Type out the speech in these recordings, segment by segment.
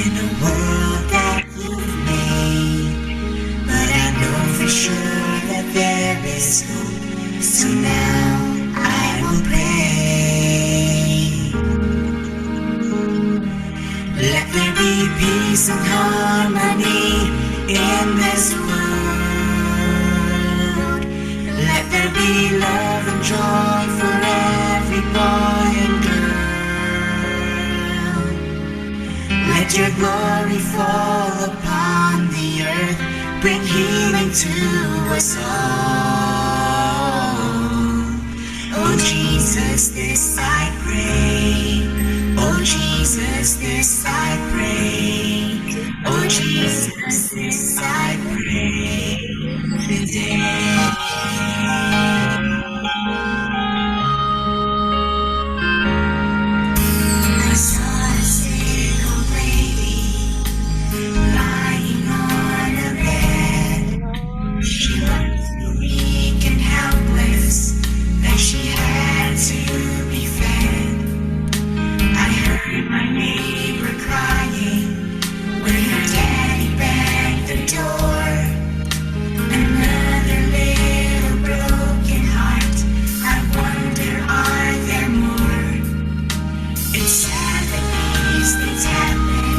in a world that you've made. But I know for sure that there is hope. So now I will pray. Let there be peace and harmony in this world. Let there be love and joy for every boy and girl. Let your glory fall upon the earth, bring healing to us all. Oh Jesus, this I pray. Oh Jesus, this I pray. Oh Jesus, this I pray today. I saw a single lady lying on a bed. She looked weak and helpless, like she had to be fed. I heard my neighbor crying when her daddy banged the door. Another little broken heart. I wonder, are there more? It's sad that these things happen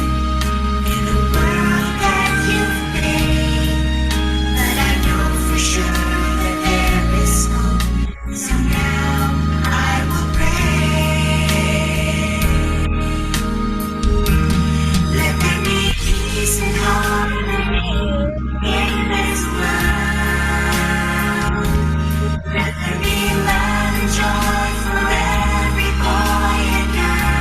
in the world that you've made. But I know for sure that there is hope. So now I will pray. Let there be peace and harmony in this world. Let there be love and joy for every boy and girl.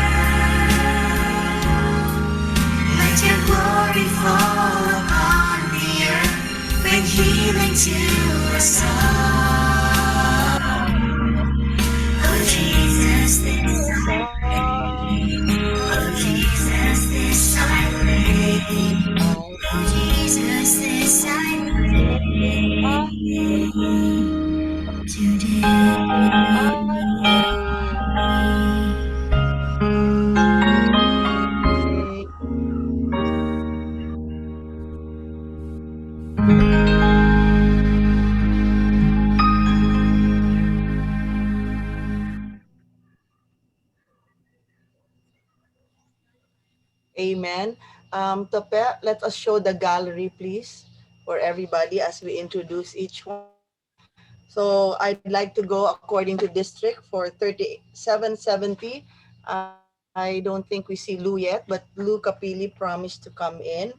Let your glory fall upon the earth, bring healing to us all. Oh Jesus, this I pray. Oh Jesus, this I pray. Oh Jesus, this I pray Amen. Tope, let us show the gallery, please, for everybody as we introduce each one. So I'd like to go according to district for 3770. I don't think we see Lou yet, but Lou Capili promised to come in.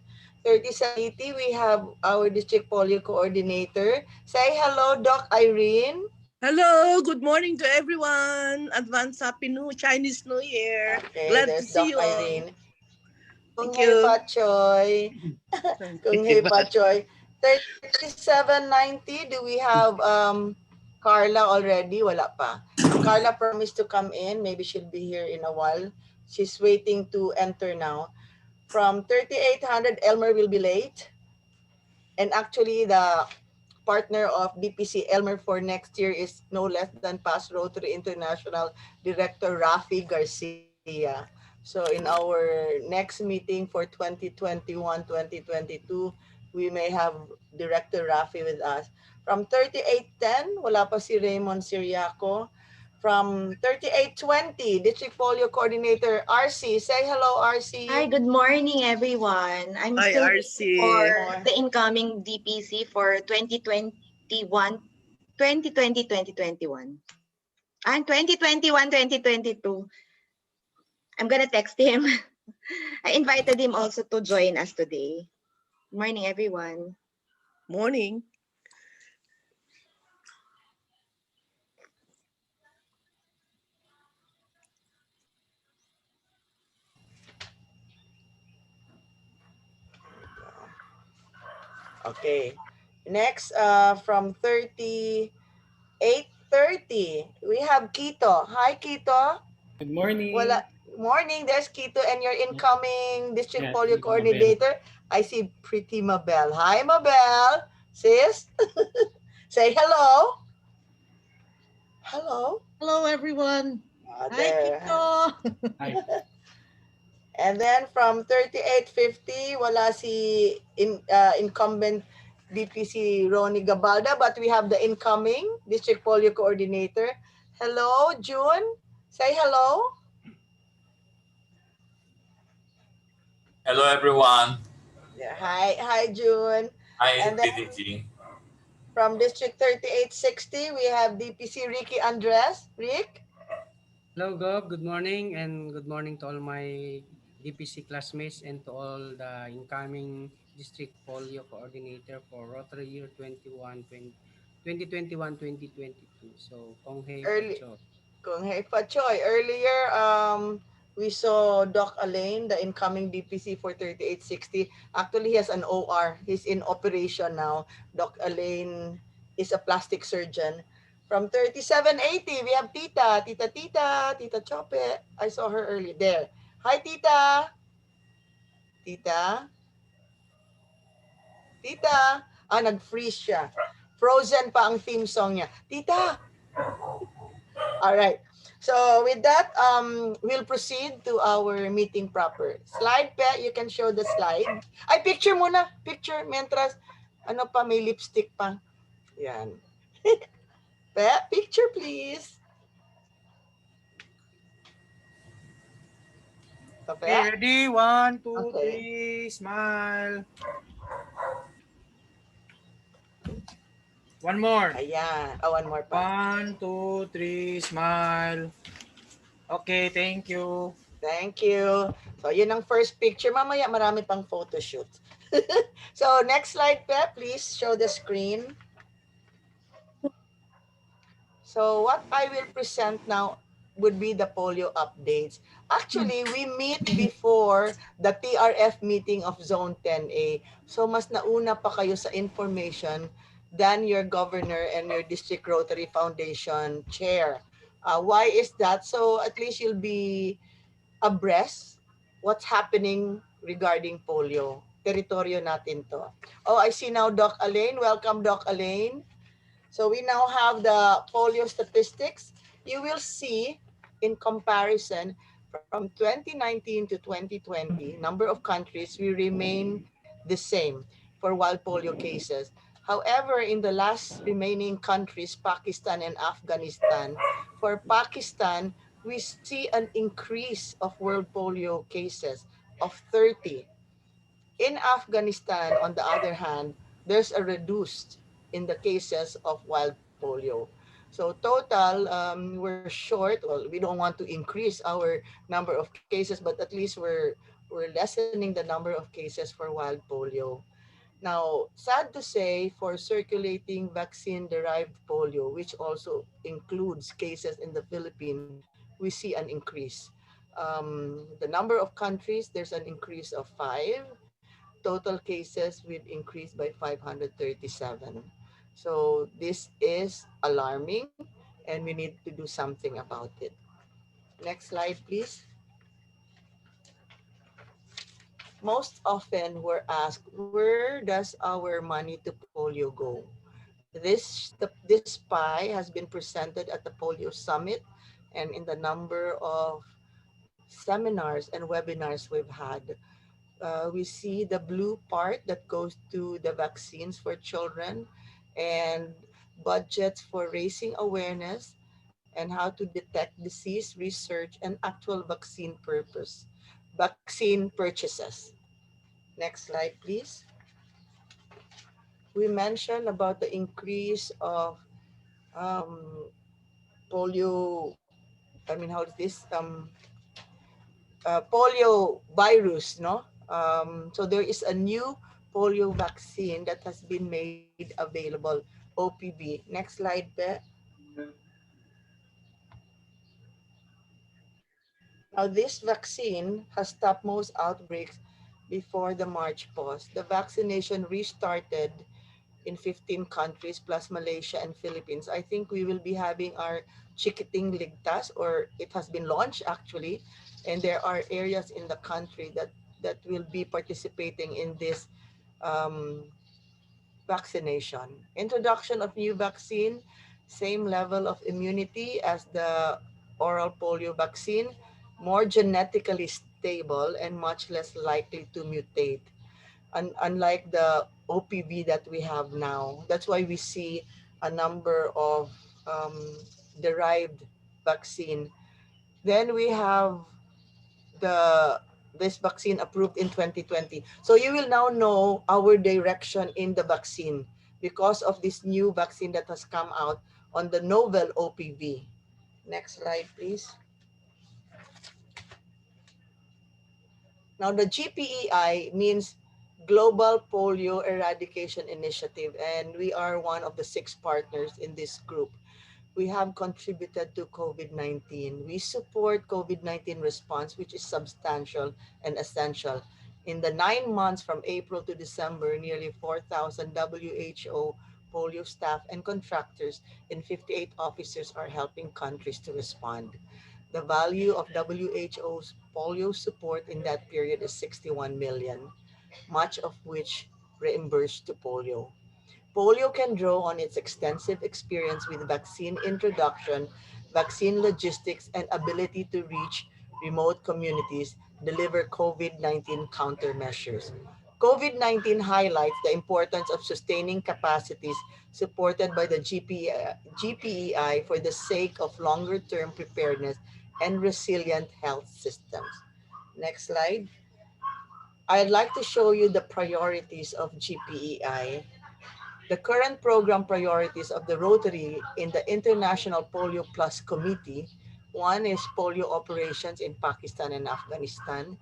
3780, we have our district polio coordinator. Say hello, Doc Irene. Hello, good morning to everyone. Advance Happy New Chinese New Year. Okay, Glad to there's see Doc you all. Irene. Kung Thank Hei you. Pa Choy. Kung Hei Pa Choy. 3790, do we have Carla already? Wala pa. Carla promised to come in. Maybe she'll be here in a while. She's waiting to enter now. From 3800, Elmer will be late. And actually, the partner of DPC Elmer for next year is no less than past Rotary International Director Rafi Garcia. So in our next meeting for 2021-2022, we may have Director Rafi with us. From 3810, wala pa si Raymond Siriaco. From 3820, District Polio Coordinator RC. Say hello, Hi, RC. good morning, everyone. I'm Hi, still waiting RC. for the incoming DPC for 2021, 2020, 2021. And 2021, 2022. I'm gonna text him. I invited him also to join us today. Good morning, everyone. Morning. Okay. Next, from 3830, we have Kito. Hi, Kito. Good Wala. morning. Morning, there's Kito and your Yeah, incoming district yeah, polio Tita Mabel. coordinator. I see pretty Mabel. Hi, Mabel. Sis, say hello. Hello. Hello, everyone. Hi, There. Kito. Hi. And then from 3850, wala si incumbent DPC Ronnie Gabalda, but we have the incoming District Polio Coordinator. Hello, June. Say hello. Hello everyone. Yeah, hi, June. Hi And then PDG. from District 3860, we have DPC Ricky Andres. Rick? Hello, Gob. Good morning, and good morning to all my DPC classmates and to all the incoming district polio coordinator for Rotary Year 2021-2022. So, Kong Hei Early. Pacho. Kung Hei Pachoy. Earlier, we saw Doc Alain, the incoming DPC for 3860. Actually, he has an OR. He's in operation now. Doc Alain is a plastic surgeon. From 3780, we have Tita Chope. I saw her earlier. There. Hi, Tita. Tita. Tita. Nag-freeze siya. Frozen pa ang theme song niya. Tita, all right. So with that, we'll proceed to our meeting proper. Slide, Pe, you can show the slide. Ay, picture muna. Picture, mientras, ano pa, may lipstick pa. Yan. Pe, picture please. So, Pe? Okay, ready? One, two, Okay. three, smile. One more. Ayan. One more pa. One, two, three, smile. Okay, thank you. Thank you. So, yun ang first picture. Mamaya, marami pang photo shoot. So, next slide, Pe, please show the screen. So what I will present now would be the polio updates. Actually, we meet before the TRF meeting of Zone 10A. So mas nauna pa kayo sa information than your governor and your District Rotary Foundation chair. Why is that? So at least you'll be abreast what's happening regarding polio. Teritoryo natin to. Oh, I see now Doc Alain. Welcome, Doc Alain. So we now have the polio statistics. You will see in comparison from 2019 to 2020, number of countries, we remain the same for wild polio cases. However, in the last remaining countries, Pakistan and Afghanistan, for Pakistan, we see an increase of world polio cases of 30. In Afghanistan, on the other hand, there's a reduced in the cases of wild polio. So total, we're short. Well, we don't want to increase our number of cases, but at least we're lessening the number of cases for wild polio. Now, sad to say, for circulating vaccine-derived polio, which also includes cases in the Philippines, we see an increase. The number of countries, there's an increase of 5. Total cases will increase by 537. So this is alarming and we need to do something about it. Next slide, please. Most often we're asked, where does our money to polio go? This pie has been presented at the Polio Summit and in the number of seminars and webinars we've had. We see the blue part that goes to the vaccines for children and budgets for raising awareness and how to detect disease research and actual vaccine purchases. Next slide, please. We mentioned about the increase of um, polio, how is this? Polio virus, no? So there is a new polio vaccine that has been made available, OPV. Next slide, Be. Now, this vaccine has stopped most outbreaks before the March pause. The vaccination restarted in 15 countries plus Malaysia and Philippines. I think we will be having our Chikiting Ligtas, or it has been launched actually, and there are areas in the country that will be participating in this um, vaccination. Introduction of new vaccine, same level of immunity as the oral polio vaccine, more genetically stable and much less likely to mutate, unlike the OPV that we have now. That's why we see a number of um, derived vaccine. Then we have the this vaccine approved in 2020. So you will now know our direction in the vaccine because of this new vaccine that has come out on the novel OPV. Next slide, please. Now, the GPEI means Global Polio Eradication Initiative, and we are one of the 6 partners in this group. We have contributed to COVID-19. We support COVID-19 response, which is substantial and essential. In the 9 months from April to December, nearly 4,000 WHO polio staff and contractors and 58 officers are helping countries to respond. The value of WHO's polio support in that period is 61 million, much of which reimbursed to polio. Polio can draw on its extensive experience with vaccine introduction, vaccine logistics, and ability to reach remote communities, deliver COVID-19 countermeasures. COVID-19 highlights the importance of sustaining capacities supported by the GPEI for the sake of longer-term preparedness and resilient health systems. Next slide. I'd like to show you the priorities of GPEI. The current program priorities of the Rotary in the International Polio Plus Committee, one is polio operations in Pakistan and Afghanistan,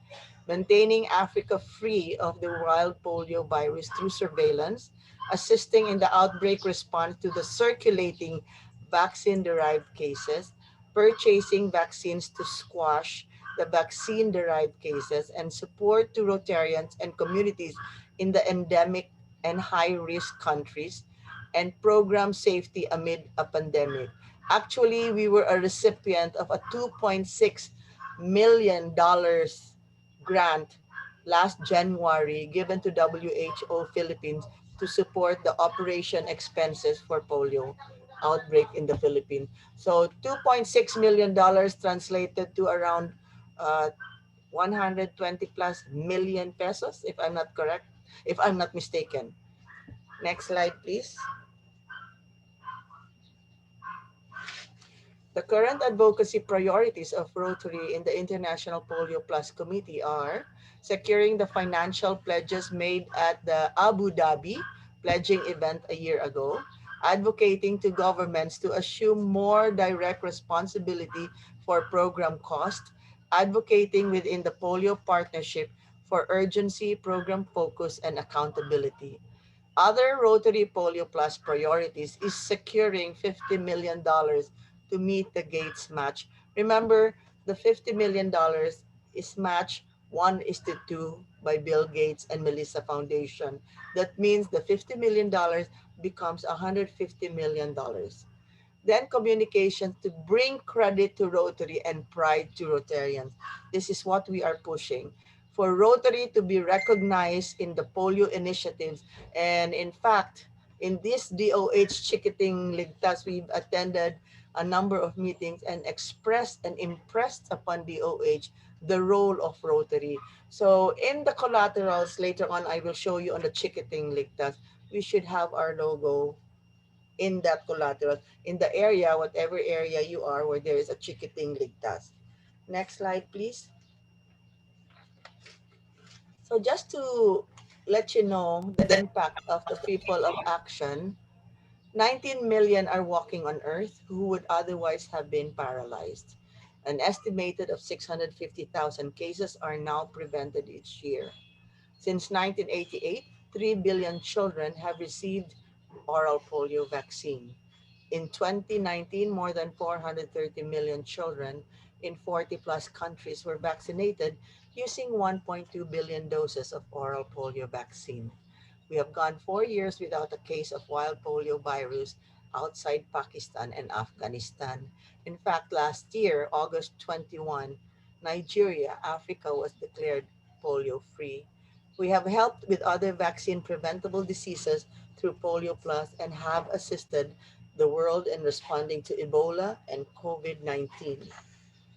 maintaining Africa free of the wild polio virus through surveillance, assisting in the outbreak response to the circulating vaccine-derived cases, purchasing vaccines to squash the vaccine-derived cases, and support to Rotarians and communities in the endemic and high-risk countries, and program safety amid a pandemic. Actually, we were a recipient of a $2.6 million grant last January given to WHO Philippines to support the operation expenses for polio outbreak in the Philippines. So $2.6 million translated to around uh, 120 plus million pesos, if I'm not correct, if I'm not mistaken. Next slide, please. The current advocacy priorities of Rotary in the International Polio Plus Committee are securing the financial pledges made at the Abu Dhabi pledging event a year ago, advocating to governments to assume more direct responsibility for program cost, advocating within the polio partnership for urgency, program focus, and accountability. Other Rotary Polio Plus priorities is securing $50 million to meet the Gates match. Remember, the $50 million is matched 1:2 by Bill Gates and Melissa Foundation. That means the $50 million becomes $150 million. Then communication to bring credit to Rotary and pride to Rotarians. This is what we are pushing. For Rotary to be recognized in the polio initiatives. And in fact, in this DOH Chikiting Ligtas, we've attended a number of meetings and expressed and impressed upon DOH the role of Rotary. So in the collaterals, later on, I will show you on the Chikiting Ligtas, we should have our logo in that collateral, in the area, whatever area you are, where there is a Chikiting Ligtas. Next slide, please. So just to let you know the impact of the people of action, 19 million are walking on Earth who would otherwise have been paralyzed. An estimated of 650,000 cases are now prevented each year. Since 1988, 3 billion children have received oral polio vaccine. In 2019, more than 430 million children in 40 plus countries were vaccinated using 1.2 billion doses of oral polio vaccine. We have gone 4 years without a case of wild polio virus outside Pakistan and Afghanistan. In fact, last year, August 21, Nigeria, Africa was declared polio free. We have helped with other vaccine preventable diseases through Polio Plus and have assisted the world in responding to Ebola and COVID-19.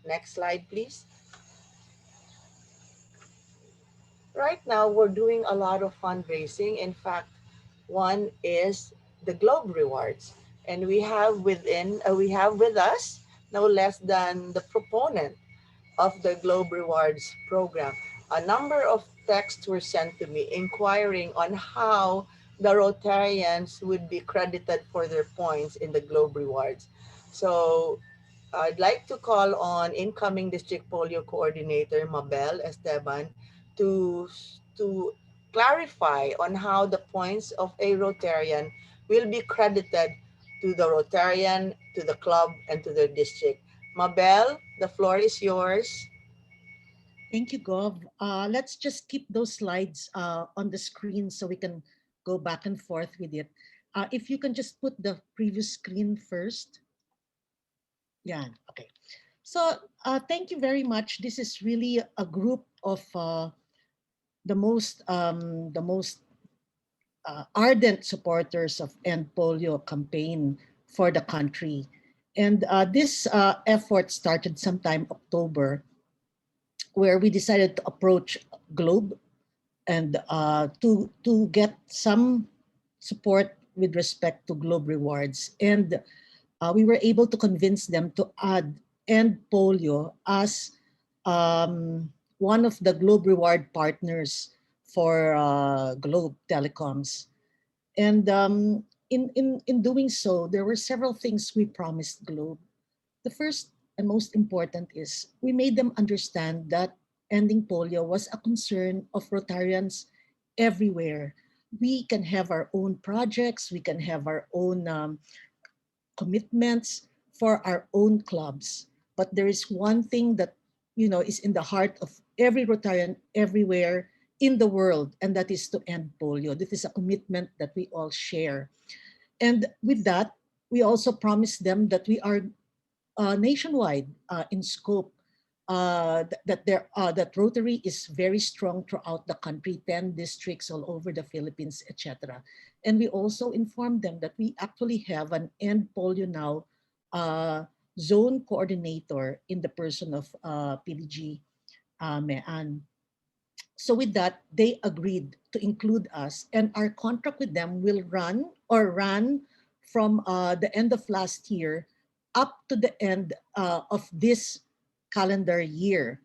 Next slide, please. right now we're doing a lot of fundraising. In fact, one is the Globe Rewards, and we have with us no less than the proponent of the Globe Rewards program. A number of texts were sent to me inquiring on how the Rotarians would be credited for their points in the Globe Rewards. So I'd like to call on incoming District Polio Coordinator Mabel Esteban to clarify on how the points of a Rotarian will be credited to the Rotarian, to the club, and to the district. Mabel, the floor is yours. Thank you, Gov. Let's just keep those slides on the screen so we can go back and forth with it. If you can just put the previous screen first. Yeah, okay. So thank you very much. This is really a group of the most ardent supporters of End Polio campaign for the country. And this effort started sometime October, where we decided to approach Globe and to get some support with respect to Globe Rewards. And we were able to convince them to add End Polio as one of the Globe Reward partners for Globe Telecoms. And in doing so, there were several things we promised Globe. The first and most important is we made them understand that ending polio was a concern of Rotarians everywhere. We can have our own projects, we can have our own commitments for our own clubs. But there is one thing that is in the heart of every Rotarian everywhere in the world, and that is to end polio. This is a commitment that we all share. And with that, we also promise them that we are nationwide in scope. That Rotary is very strong throughout the country, 10 districts all over the Philippines, etc. And we also inform them that we actually have an End Polio Now zone coordinator in the person of PDG Mean. So with that, they agreed to include us, and our contract with them will ran from the end of last year up to the end of this calendar year.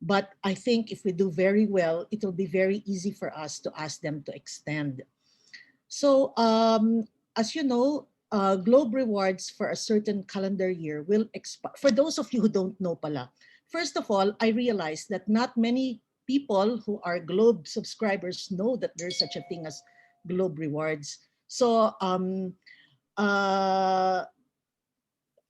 But I think if we do very well, it will be very easy for us to ask them to extend. So as you know, Globe Rewards for a certain calendar year will expire. For those of you who don't know pala, first of all, I realized that not many people who are Globe subscribers know that there's such a thing as Globe Rewards. So uh,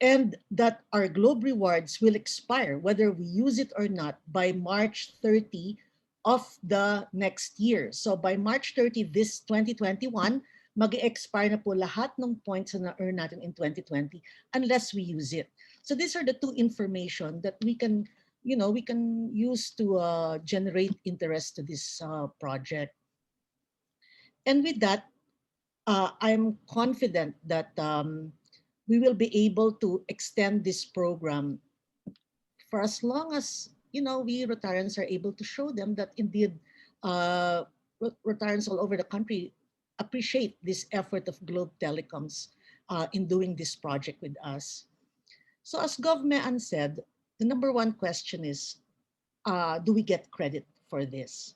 and that our Globe Rewards will expire, whether we use it or not, by March 30 of the next year. So by March 30, this 2021, mag-expire na po lahat ng points na na-earn natin in 2020 unless we use it. So these are the two information that we can use to generate interest to this project. And with that, I'm confident that we will be able to extend this program for as long as we Rotarians are able to show them that indeed Rotarians all over the country appreciate this effort of Globe Telecoms in doing this project with us. So as Gov Mean said, the number one question is, do we get credit for this?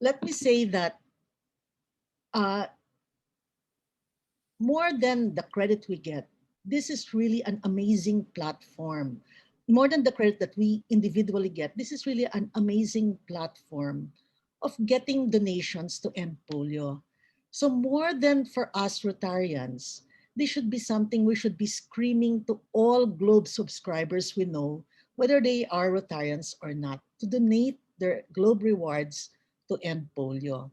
Let me say that more than the credit we get, this is really an amazing platform. More than the credit that we individually get, this is really an amazing platform of getting donations to end polio. So more than for us Rotarians, this should be something we should be screaming to all Globe subscribers we know, whether they are Rotarians or not, to donate their Globe rewards to end polio.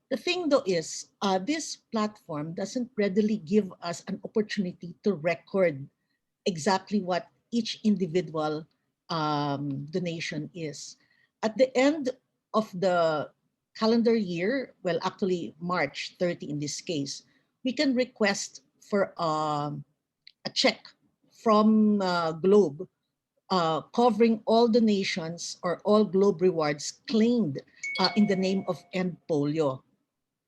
The thing though is, this platform doesn't readily give us an opportunity to record exactly what each individual donation is. At the end of the calendar year, well, actually March 30 in this case, we can request for a check from Globe covering all donations or all Globe rewards claimed in the name of End Polio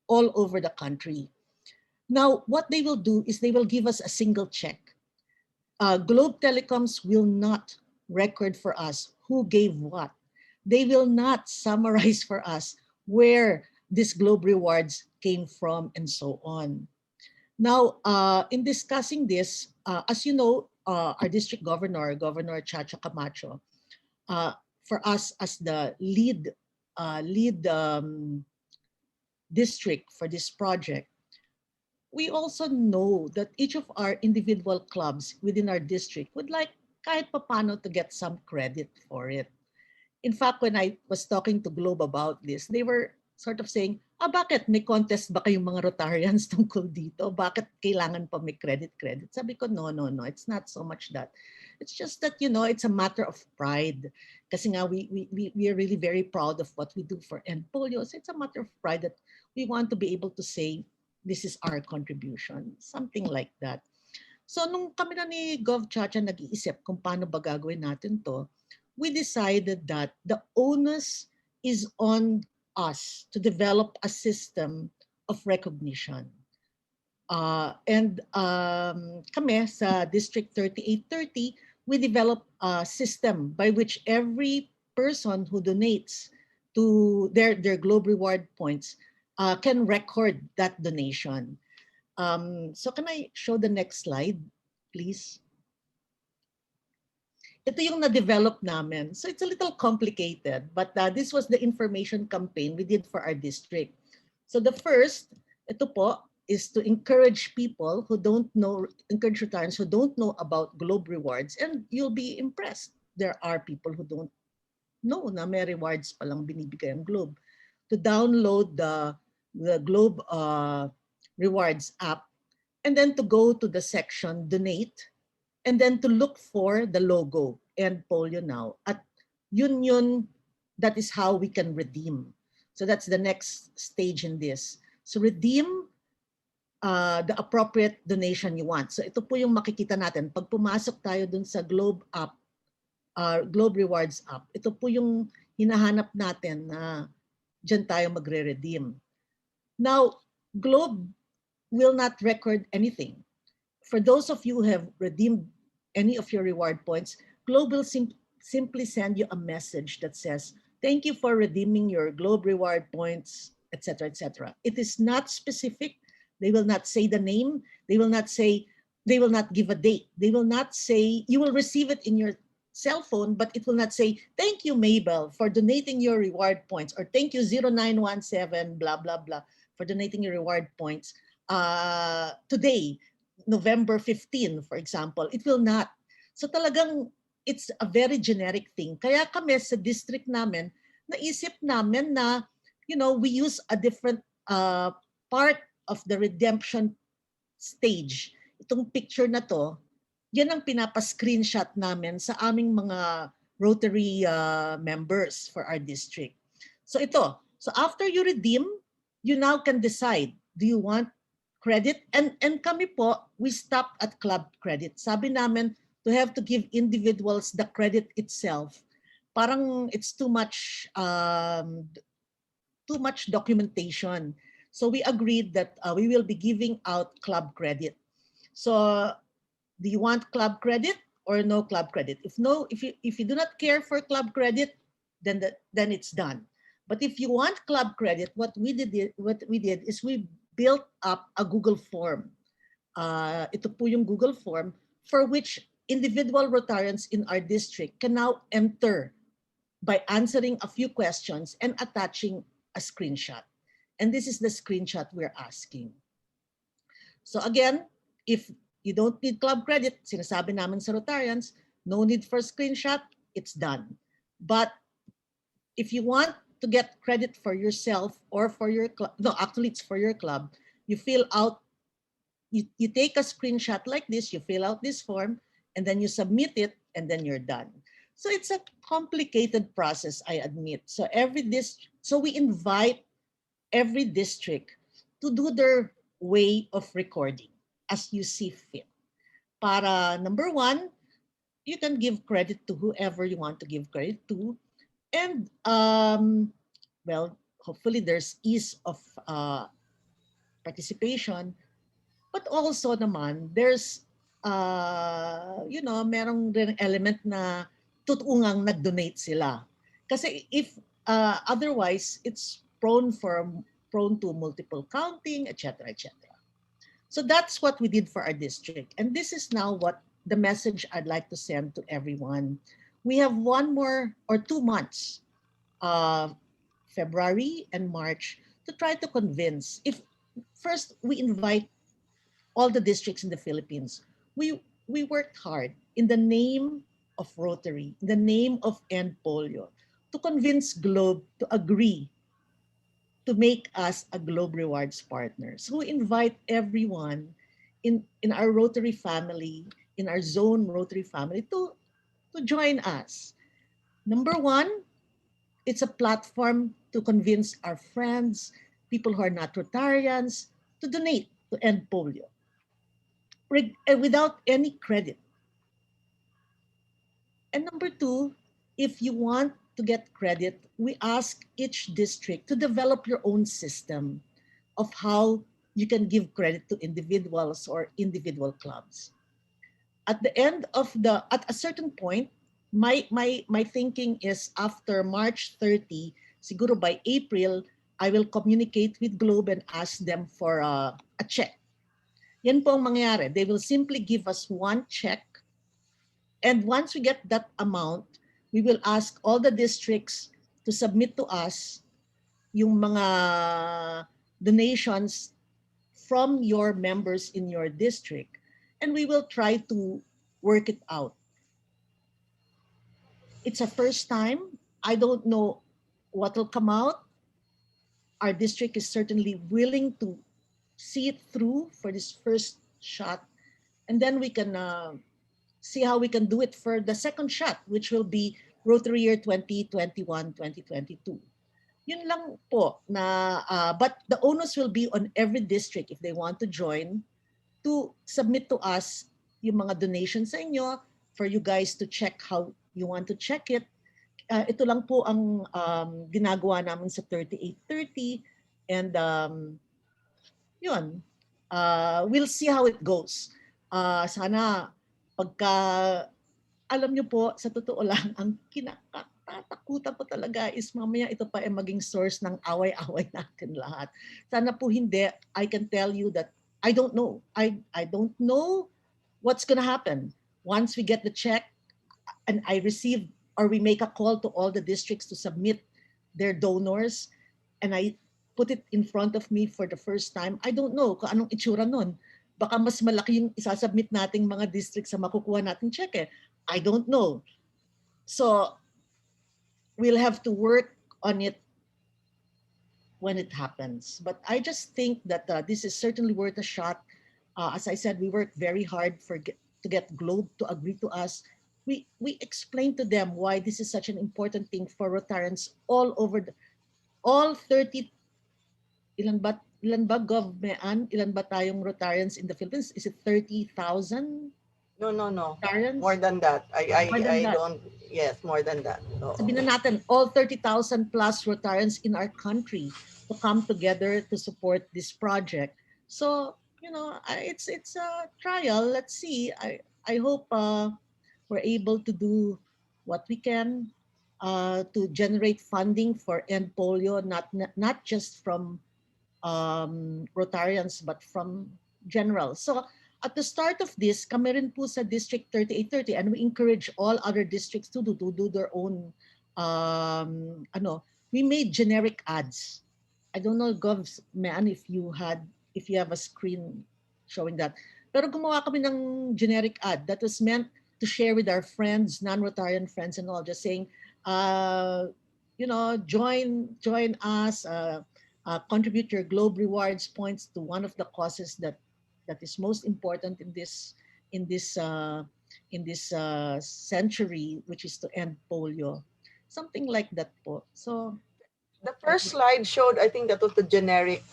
all over the country. Now, what they will do is they will give us a single check. Globe Telecoms will not record for us who gave what. They will not summarize for us where this Globe rewards came from and so on. Now, in discussing this, as you know, our district governor, Governor Chacha Camacho, uh, for us as the lead district for this project, we also know that each of our individual clubs within our district would like kahit papano to get some credit for it. In fact, when I was talking to Globe about this, they were sort of saying, bakit may contest ba kayong mga Rotarians tungkol dito? Bakit kailangan pa may credit? Sabi ko, no. It's not so much that. It's just that, it's a matter of pride. Kasi nga, we are really very proud of what we do for End Polio. So it's a matter of pride that we want to be able to say, this is our contribution. Something like that. So nung kami na ni Gov Chacha nag-iisip kung paano ba gagawin natin to, we decided that the onus is on us to develop a system of recognition. And kami sa District 3830, we develop a system by which every person who donates to their Globe Reward points can record that donation. So can I show the next slide, please? Ito yung na-develop namin. So it's a little complicated, but this was the information campaign we did for our district. So the first, ito po, is to encourage people who don't know, encourage Rotarians who don't know about Globe Rewards, and you'll be impressed. There are people who don't know na may rewards palang binibigay ang Globe. To download the Globe Rewards app, and then to go to the section Donate, and then to look for the logo, End Polio Now. At yun, that is how we can redeem. So that's the next stage in this. So redeem the appropriate donation you want. So ito po yung makikita natin. Pag pumasok tayo dun sa Globe app, Globe Rewards app, ito po yung hinahanap natin na dyan tayo magre-redeem. Now, Globe will not record anything. For those of you who have redeemed any of your reward points, Globe will simply send you a message that says, thank you for redeeming your Globe reward points, etc., etc. It is not specific. They will not say the name. They will not give a date. They will not say, you will receive it in your cell phone, but it will not say, thank you, Mabel, for donating your reward points, or thank you, 0917, blah, blah, blah, for donating your reward points today, November 15, for example. It will not. So talagang it's a very generic thing. Kaya kami sa district namin, naisip namin na, we use a different part of the redemption stage. Itong picture na to, yan ang pinapa-screenshot namin sa aming mga Rotary members for our district. So ito, so after you redeem, you now can decide, do you want credit? And kami po, we stop at club credit. Sabi namin, to have to give individuals the credit itself, parang it's too much documentation. So we agreed that we will be giving out club credit. So do you want club credit or no club credit? If you do not care for club credit, then it's done. But if you want club credit, what we did is we built up a Google form. Ito po yung Google form for which individual Rotarians in our district can now enter by answering a few questions and attaching a screenshot. And this is the screenshot we're asking. So again, if you don't need club credit, sinasabi namin sa Rotarians, no need for screenshot, it's done. But if you want to get credit for yourself or for your club, no, actually it's for your club, you fill out, you take a screenshot like this, you fill out this form, and then you submit it, and then you're done. So it's a complicated process, I admit. So we invite every district to do their way of recording as you see fit. Para number one, you can give credit to whoever you want to give credit to. And well, hopefully there's ease of participation, but also naman there's merong rin element na totoong nag-donate sila. Kasi if otherwise it's prone to multiple counting, etc., etc. So that's what we did for our district. And this is now what the message I'd like to send to everyone. We have 2 months, uh, February and March, to try to convince. If first we invite all the districts in the Philippines, we worked hard in the name of Rotary, in the name of End Polio, to convince Globe to agree to make us a Globe Rewards partner. So we invite everyone in our Rotary family, in our zone Rotary family, to join us. Number one, it's a platform to convince our friends, people who are not Rotarians, to donate to end polio without any credit. And number two, if you want to get credit, we ask each district to develop your own system of how you can give credit to individuals or individual clubs. At a certain point, my thinking is after March 30, siguro by April, I will communicate with Globe and ask them for a check. Yan po ang mangyayari. They will simply give us one check. And once we get that amount, we will ask all the districts to submit to us yung mga donations from your members in your district. And we will try to work it out. It's a first time. I don't know what will come out. Our district is certainly willing to see it through for this first shot. And then we can see how we can do it for the second shot, which will be Rotary Year 2021-2022. Yun lang po na, but the onus will be on every district if they want to join to submit to us yung mga donations sa inyo for you guys to check how you want to check it. Ito lang po ang ginagawa namin sa 3830 and yun, we'll see how it goes. Sana pagka, alam nyo po, sa totoo lang, ang kinakatakutan po talaga is mamaya ito pa ay maging source ng away-away natin lahat. Sana po hindi. I can tell you that I don't know. I don't know what's gonna happen. Once we get the check and I receive or we make a call to all the districts to submit their donors and I put it in front of me for the first time, I don't know kung anong itsura nun. Baka mas malaki yung isasubmit nating mga districts sa makukuha nating check eh. I don't know. So, we'll have to work on it when it happens. But I just think that this is certainly worth a shot. As I said, we worked very hard to get Globe to agree to us. We explained to them why this is such an important thing for Rotarians all over, all 30, ilan ba government, ilan ba tayong Rotarians in the Philippines? Is it 30,000? No. Rotarians? More than that. More than that. Don't, yes, more than that. Sabihin na natin, all 30,000 plus Rotarians in our country to come together to support this project. So, it's a trial. Let's see. I hope we're able to do what we can to generate funding for End Polio, not just from Rotarians, but from general. So at the start of this, kami rin po sa District 3830, and we encourage all other districts to do their own, we made generic ads. I don't know, Govs, man, if you have a screen showing that. Pero gumawa kami ng generic ad that was meant to share with our friends, non-Rotarian friends and all, just saying, join us, contribute your Globe Rewards points to one of the causes that is most important in this century, which is to end polio, something like that po. So the first slide showed, I think that was the generic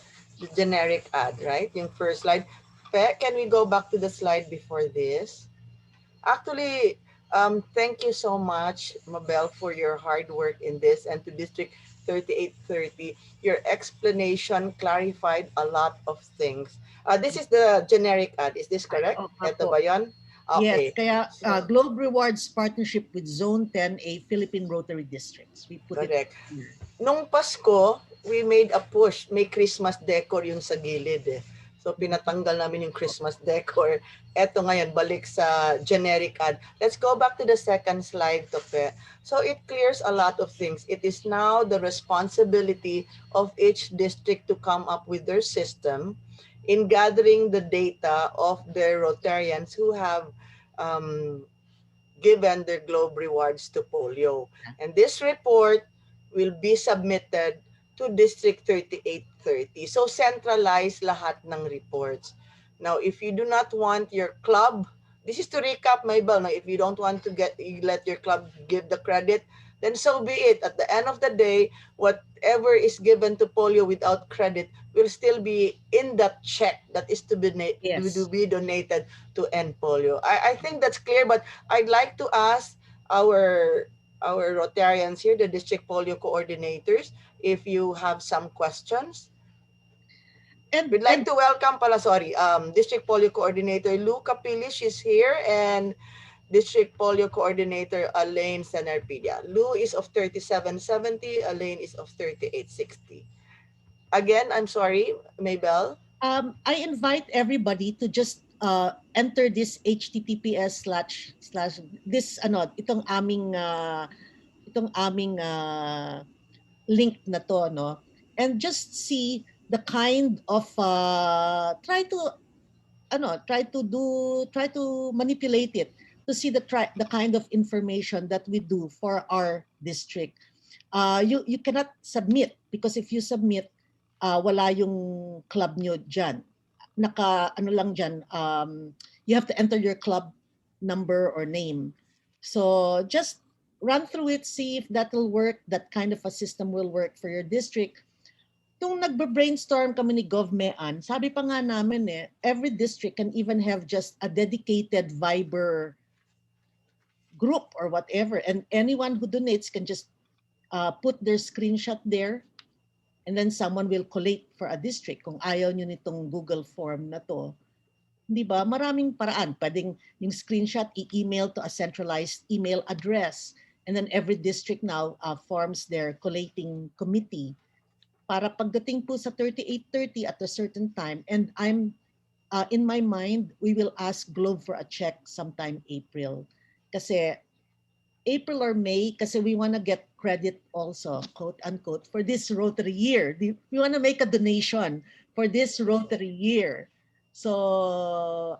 ad, right? Yung first slide. Can we go back to the slide before this? Actually, Thank you so much, Mabel, for your hard work in this, and to District 3830. Your explanation clarified a lot of things. This is the generic ad. Is this Ay, correct? oo nga Ito po. ba yun? Yes, Okay. kaya So, Globe Rewards partnership with Zone 10A Philippine Rotary Districts. We put it correct. here. Nung Pasko, we made a push. May Christmas decor yung sa gilid eh. So pinatanggal namin yung Christmas decor. Eto ngayon, balik sa generic ad. Let's go back to the second slide, Tope. So it clears a lot of things. It is now the responsibility of each district to come up with their system in gathering the data of their Rotarians who have um, given their Globe Rewards to polio. And this report will be submitted to District 3830. So centralize lahat ng reports. Now, if you do not want your club, this is to recap, Maybel, now, if you don't want to let your club give the credit, then so be it. At the end of the day, whatever is given to polio without credit will still be in that check that is to Yes. be donated to end polio. I think that's clear, but I'd like to ask our Rotarians here, the district polio coordinators, if you have some questions. We'd like And to welcome pala, sorry, District Polio Coordinator Lou Capilish is here, and District Polio Coordinator Elaine Senerpedia. Lou is of 3770, Elaine is of 3860. Again, I'm sorry, Maybell. I invite everybody to just enter this https/ this ano itong aming link na to, no, and just see the kind of try to manipulate it to see the kind of information that we do for our district. You cannot submit because if you submit, wala yung club nyo dyan. Ano lang dyan, you have to enter your club number or name. So just run through it, see if that will work, that kind of a system will work for your district. Nung nagbe-brainstorm kami ni GovMean, sabi pa nga namin every district can even have just a dedicated Viber group or whatever, and anyone who donates can just put their screenshot there, and then someone will collate for a district kung ayaw nyo nitong Google form na to. Di ba? Maraming paraan. Pwedeng yung screenshot i-email to a centralized email address, and then every district now forms their collating committee para pagdating po sa 3830 at a certain time, and I'm in my mind, we will ask Globe for a check sometime April. Kasi April or May, kasi we want to get credit also, quote unquote, for this Rotary year. We want to make a donation for this Rotary year. So,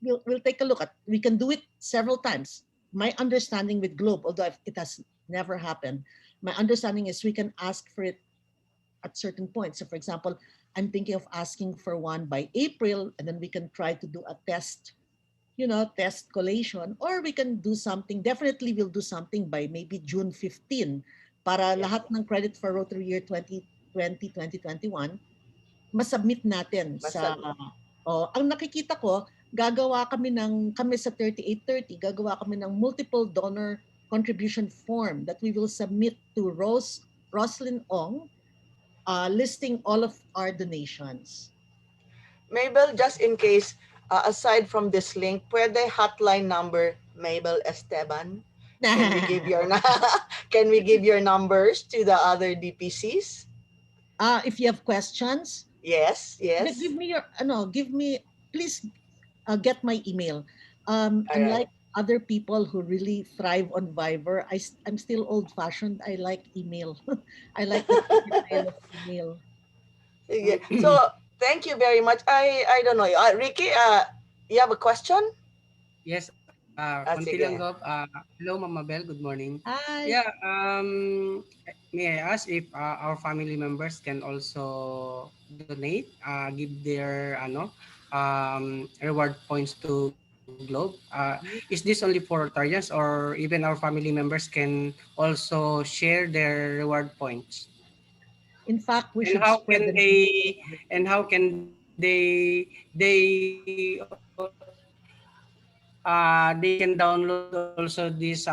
we'll take a look at. We can do it several times. My understanding with Globe, although it has never happened, my understanding is we can ask for it at certain points. So, for example, I'm thinking of asking for one by April, and then we can try to do a test collation, or we can do something, definitely we'll do something by maybe June 15 para Yes. lahat ng credit for Rotary Year 2020-2021 masubmit natin sa ang nakikita ko, kami sa 3830, gagawa kami ng multiple donor contribution form that we will submit to Roslyn Ong, listing all of our donations. Mabel, just in case, aside from this link, pwede hotline number Mabel Esteban? Can we give your can we give your numbers to the other DPCs? If you have questions, Yes, yes. give me please get my email. All right. Unlike other people who really thrive on Viber, I'm still old-fashioned. I like email. I like the style of email. Sige. So, thank you very much. I don't know. Ricky, you have a question? Yes, konti sige. lang, Gov. Hello, Mama Bell. Good morning. Hi. Yeah, may I ask if our family members can also donate, give their reward points to Globe? Is this only for Rotarians, or even our family members can also share their reward points? In fact, we And should how spread can them. they they can download also this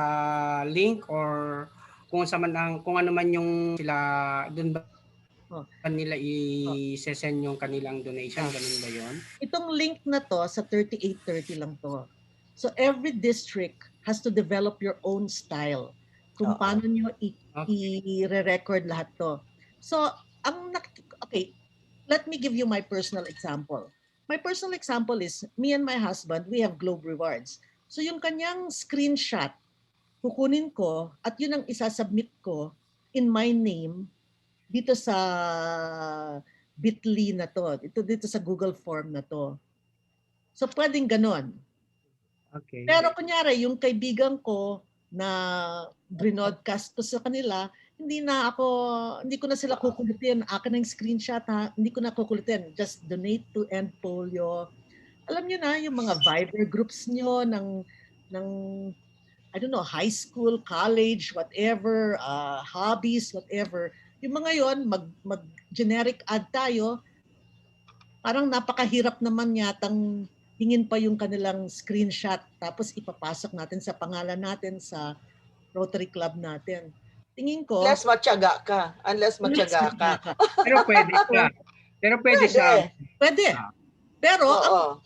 link, or kung ano man yung sila doon ba nila Oh, i-send oh. yung kanilang donation, ganun ba yon? Itong link na to sa 3830 lang to. So every district has to develop your own style kung Oo. paano nyo Okay. i-record lahat to. So, okay, let me give you my personal example. My personal example is me and my husband, we have Globe Rewards. So yung kanyang screenshot, kukunin ko at yun ang isasubmit ko in my name dito sa Bitly na to, dito sa Google Form na to. So pwedeng ganon. Okay. Pero kunyari, yung kaibigan ko na broadcast ko sa kanila, hindi ko na sila kukulitin. Akin na yung screenshot ha. Hindi ko na kukulitin. Just donate to end polio. Alam niyo na, yung mga Viber groups niyo ng I don't know, high school, college, whatever, hobbies, whatever. Yung mga yon, mag-generic ad tayo, parang napakahirap naman yatang hingin pa yung kanilang screenshot tapos ipapasok natin sa pangalan natin sa Rotary Club natin. Tingin ko, Unless matyaga ka. Pero pwede ka. Pero pwede sa Pwede. Pero Oo.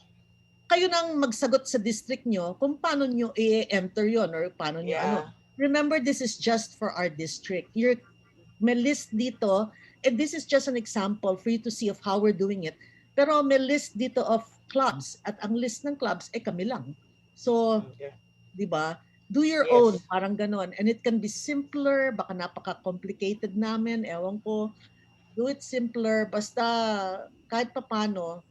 kayo nang magsagot sa district nyo kung paano nyo i-enter yon or paano nyo ano. Yeah. Remember, this is just for our district. May list dito, and this is just an example for you to see of how we're doing it. Pero may list dito of clubs, at ang list ng clubs, kami lang. So, Okay. di ba? Do your Yes. own, parang ganon. And it can be simpler, baka napaka-complicated namin, ewan ko. Do it simpler, basta kahit papano,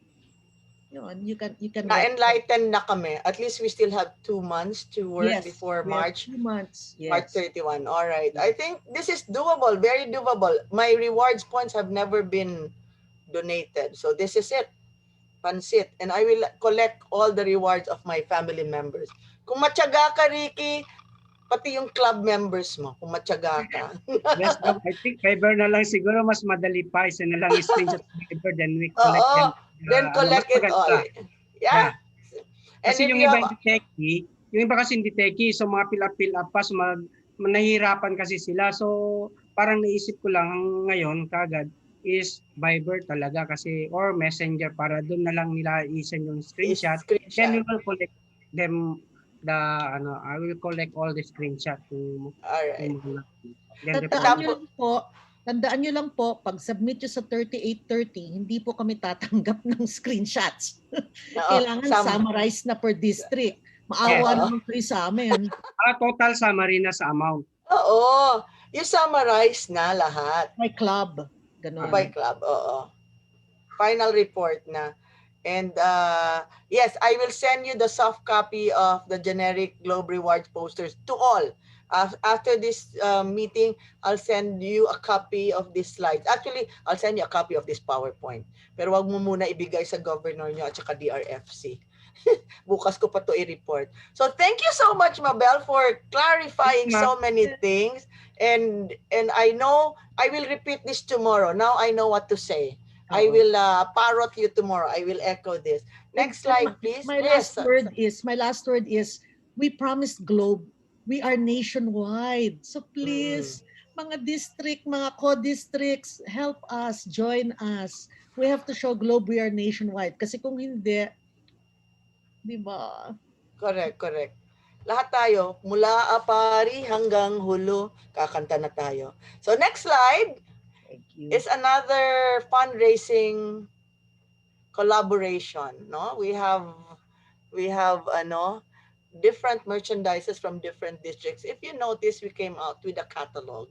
yun, you can Na-enlighten na kami. At least we still have 2 months to work Yes, before we have March. 2 months. March Yes. 31. All right. I think this is doable, very doable. My rewards points have never been donated. So this is it. Pansit. And I will collect all the rewards of my family members. Kung matyaga ka, Ricky, pati yung club members mo, kung matyaga ka. Yes, no, I think Viber na lang siguro mas madali pa. Isa na lang screenshot sa Viber, then we collect Oo. them. Then collect mas it all. maganda. Yeah. And Kasi if yung you iba have, hindi techie, yung iba kasi hindi techie, so mga fill up pa, so nahihirapan kasi sila. So parang naisip ko lang ngayon kagad is Viber talaga kasi or Messenger para doon na lang nila i-send yung screenshot. Then we will collect them I will collect all the screenshot all right. then Tandaan nyo lang po, pag submit nyo sa 3830, hindi po kami tatanggap ng screenshots. Kailangan summarize na per district. Maawa naman kayo sa amin. Total summary na sa amount. Oo. You summarize na lahat. By club. Ganon. By club, oo. Final report na. And yes, I will send you the soft copy of the generic Globe Rewards posters to all. After this meeting, I'll send you a copy of these slides. Actually, I'll send you a copy of this PowerPoint. Pero wag mo muna ibigay sa governor nyo at saka DRFC. Bukas ko pa to i-report. So thank you so much, Mabel, for clarifying so many things. And I know I will repeat this tomorrow. Now I know what to say. I will parrot you tomorrow. I will echo this. Next slide, please. My last word is, we promised Globe, we are nationwide. So please, mga district, mga co-districts, help us, join us. We have to show Globe we are nationwide. Kasi kung hindi, di ba? Correct. Lahat tayo, mula apari hanggang hulo, kakanta na tayo. So next slide is another fundraising collaboration. No, we have different merchandises from different districts. If you notice, we came out with a catalog.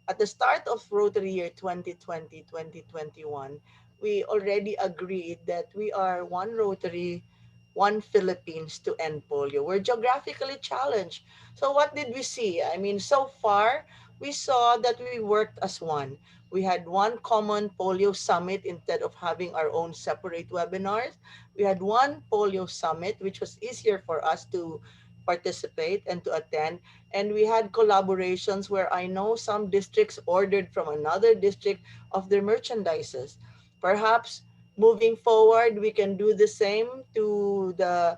At the start of Rotary Year 2020-2021, we already agreed that we are one Rotary, one Philippines to end polio. We're geographically challenged. So what did we see? I mean, so far, we saw that we worked as one. We had one common polio summit instead of having our own separate webinars. We had one polio summit, which was easier for us to participate and to attend. And we had collaborations where I know some districts ordered from another district of their merchandises. Perhaps moving forward, we can do the same to the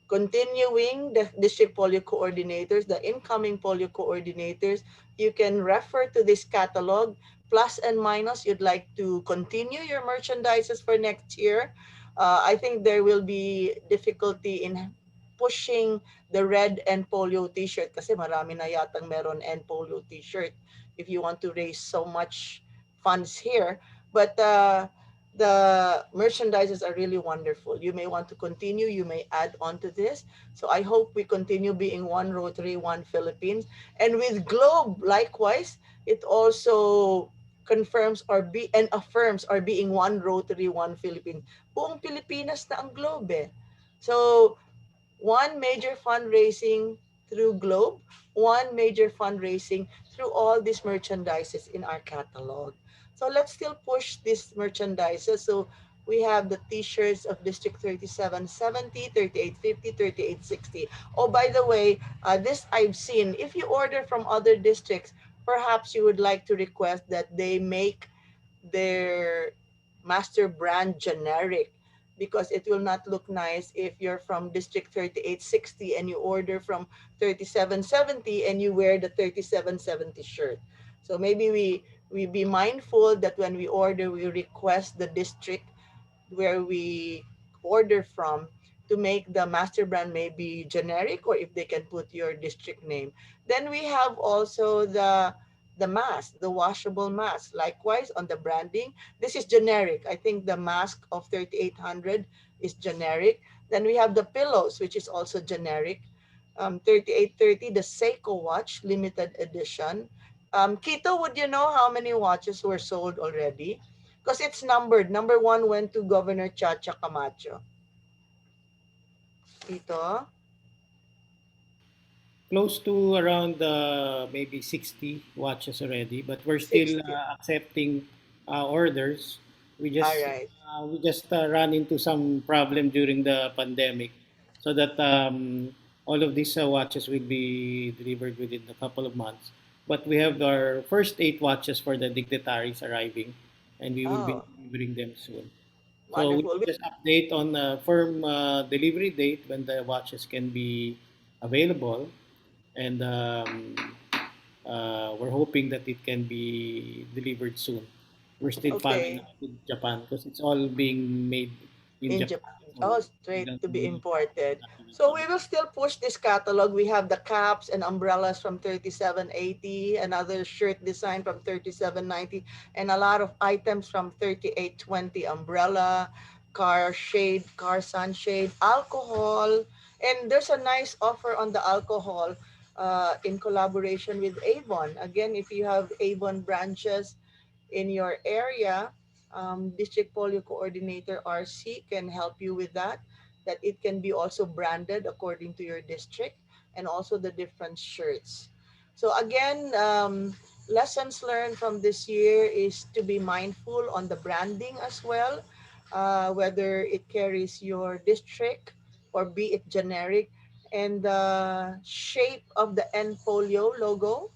continuing the district polio coordinators, the incoming polio coordinators, you can refer to this catalog, plus and minus. You'd like to continue your merchandises for next year. I think there will be difficulty in pushing the red and polio t-shirt kasi marami na yatang meron and polio t-shirt if you want to raise so much funds here. But the merchandises are really wonderful. You may want to continue, you may add on to this. So I hope we continue being one Rotary, one Philippines. And with Globe, likewise, it also confirms or be and affirms or being one Rotary, one Philippines. Buong Pilipinas na ang Globe eh. So one major fundraising through Globe, one major fundraising through all these merchandises in our catalog. So let's still push these merchandises. So we have the t-shirts of District 3770, 3850, 3860. Oh, by the way, this I've seen. If you order from other districts, perhaps you would like to request that they make their master brand generic, because it will not look nice if you're from district 3860 and you order from 3770 and you wear the 3770 shirt. So maybe we be mindful that when we order, we request the district where we order from to make the master brand maybe generic, or if they can put your district name. Then we have also the mask, the washable mask. Likewise on the branding, this is generic. I think the mask of 3800 is generic. Then we have the pillows, which is also generic. 3830, the Seiko watch, limited edition. Kito, would you know how many watches were sold already? Because it's numbered. Number one went to Governor Chacha Camacho. Ito. Close to around maybe 60 watches already, but we're still 60. accepting orders. We All just right. ran into some problem during the pandemic, so that all of these watches will be delivered within a couple of months. But we have our first 8 watches for the dignitaries arriving, and we will be Oh, delivering them soon. So we wonderful. just update on a firm delivery date when the watches can be available, and we're hoping that it can be delivered soon. We're still following Okay. up with Japan because it's all being made in In Japan. Japan. Oh, So we straight don't to be need imported. documents So on we it. will still push this catalog. We have the caps and umbrellas from 3780, another shirt design from 3790, and a lot of items from 3820, umbrella, car shade, car sunshade, alcohol. And there's a nice offer on the alcohol in collaboration with Avon. Again, if you have Avon branches in your area, District Polio Coordinator RC can help you with that, that it can be also branded according to your district, and also the different shirts. So again, lessons learned from this year is to be mindful on the branding as well, whether it carries your district or be it generic, and the shape of the N Polio logo,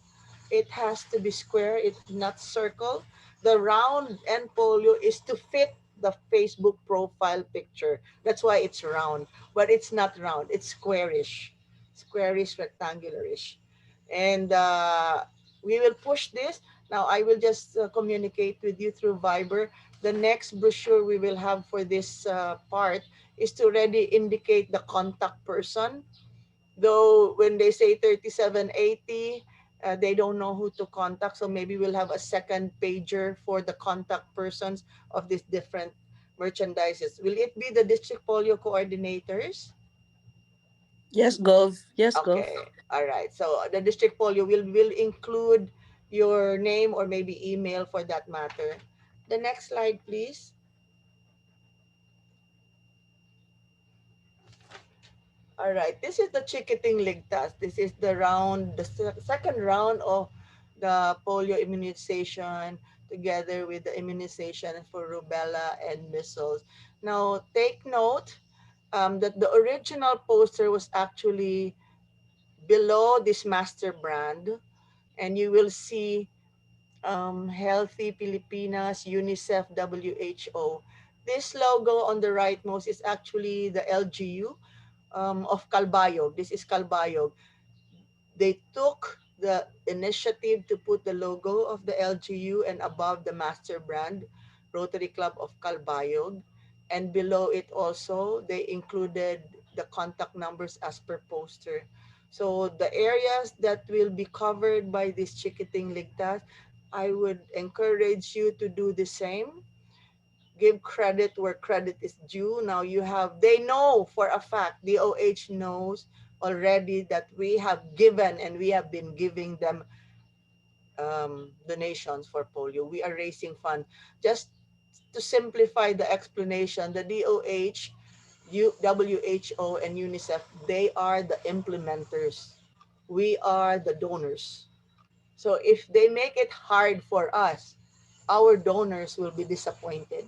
it has to be square, it's not circle. The round end polio is to fit the Facebook profile picture. That's why it's round, but it's not round. It's squarish, rectangularish. And we will push this. Now I will just communicate with you through Viber. The next brochure we will have for this part is to already indicate the contact person. Though when they say 3780, they don't know who to contact. So maybe we'll have a second pager for the contact persons of these different merchandises. Will it be the district polio coordinators? Yes, Gov. Yes, Gov. Okay. All right. So the district polio will include your name or maybe email for that matter. The next slide, please. All right, this is the Chikiting Ligtas. This is the round, the second round of the polio immunization together with the immunization for rubella and measles. Now, take note that the original poster was actually below this master brand, and you will see Healthy Filipinas, UNICEF, WHO. This logo on the rightmost is actually the LGU, of Calbayog. This is Calbayog. They took the initiative to put the logo of the LGU and above the master brand, Rotary Club of Calbayog. And below it also, they included the contact numbers as per poster. So the areas that will be covered by this Chikiting Ligtas, I would encourage you to do the same. Give credit where credit is due. Now you have, they know for a fact, DOH knows already that we have given and we have been giving them donations for polio. We are raising funds. Just to simplify the explanation, the DOH, WHO, and UNICEF, they are the implementers. We are the donors. So if they make it hard for us, our donors will be disappointed.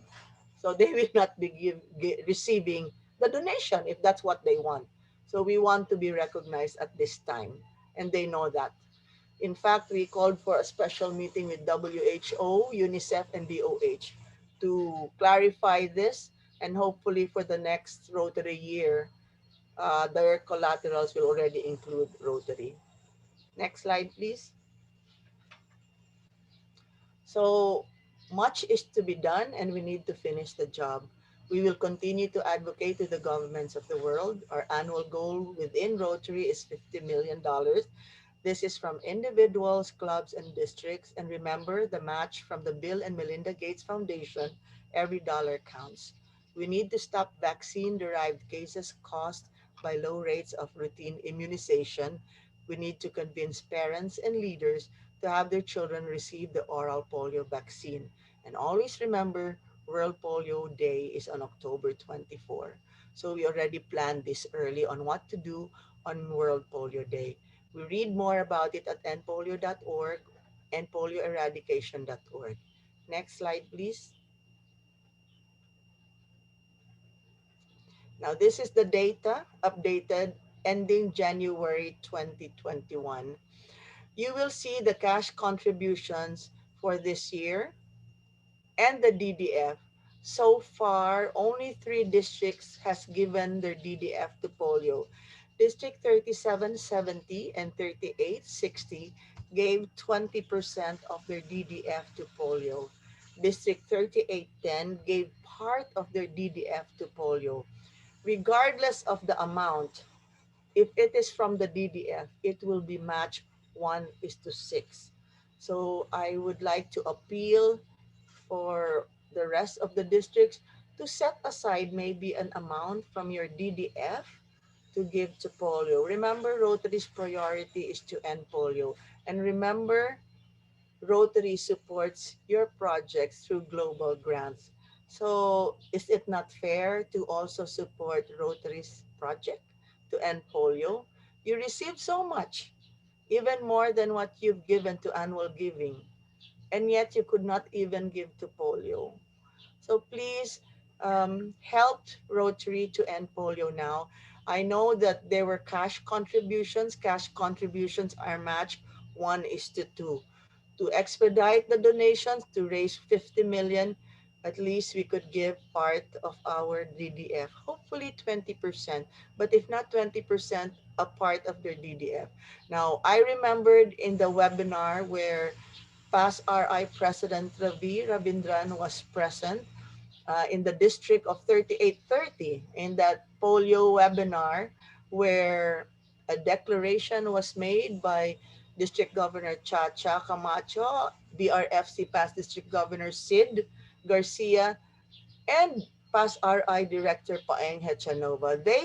So they will not be receiving the donation if that's what they want. So we want to be recognized at this time, and they know that. In fact, we called for a special meeting with WHO, UNICEF, and DOH to clarify this, and hopefully for the next Rotary year, their collaterals will already include Rotary. Next slide, please. So much is to be done, and we need to finish the job. We will continue to advocate to the governments of the world. Our annual goal within Rotary is $50 million. This is from individuals, clubs, and districts. And remember the match from the Bill and Melinda Gates Foundation. Every dollar counts. We need to stop vaccine-derived cases caused by low rates of routine immunization. We need to convince parents and leaders to have their children receive the oral polio vaccine. And always remember, World Polio Day is on October 24. So we already planned this early on what to do on World Polio Day. We read more about it at endpolio.org and polioeradication.org. Next slide, please. Now, this is the data updated ending January 2021. You will see the cash contributions for this year and the DDF. So far, only 3 districts has given their DDF to polio. District 3770 and 3860 gave 20% of their DDF to polio. District 3810 gave part of their DDF to polio. Regardless of the amount, if it is from the DDF, it will be matched 1:6. So I would like to appeal for the rest of the districts to set aside maybe an amount from your DDF to give to polio. Remember, Rotary's priority is to end polio. And remember, Rotary supports your projects through global grants. So is it not fair to also support Rotary's project to end polio? You receive so much, even more than what you've given to annual giving, and yet you could not even give to polio. So please help Rotary to end polio now. I know that there were cash contributions. Cash contributions are matched 1:2. To expedite the donations to raise 50 million, at least we could give part of our DDF, hopefully 20%, but if not 20%, a part of their DDF. Now, I remembered in the webinar where past RI President Ravi Ravindran was present in the district of 3830 in that polio webinar where a declaration was made by District Governor Chacha Camacho, BRFC past District Governor Sid Garcia, and past RI Director Paeng Hechanova. They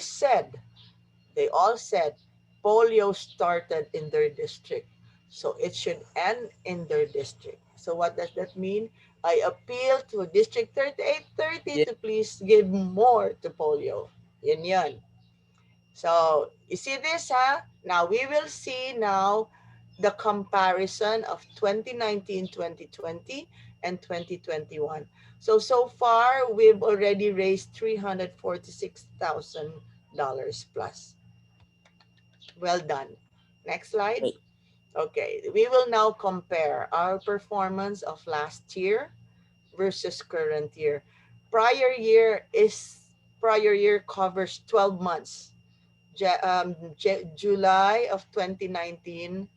all said polio started in their district. So it should end in their district. So what does that mean? I appeal to District 3830 Yeah. to please give more to polio. Yan yan. So you see this, huh? Now we will see now the comparison of 2019, 2020, and 2021. So far, we've already raised $346,000 plus. Well done. Next slide. Great. Okay, we will now compare our performance of last year versus current year. Prior year covers 12 months. July of 2019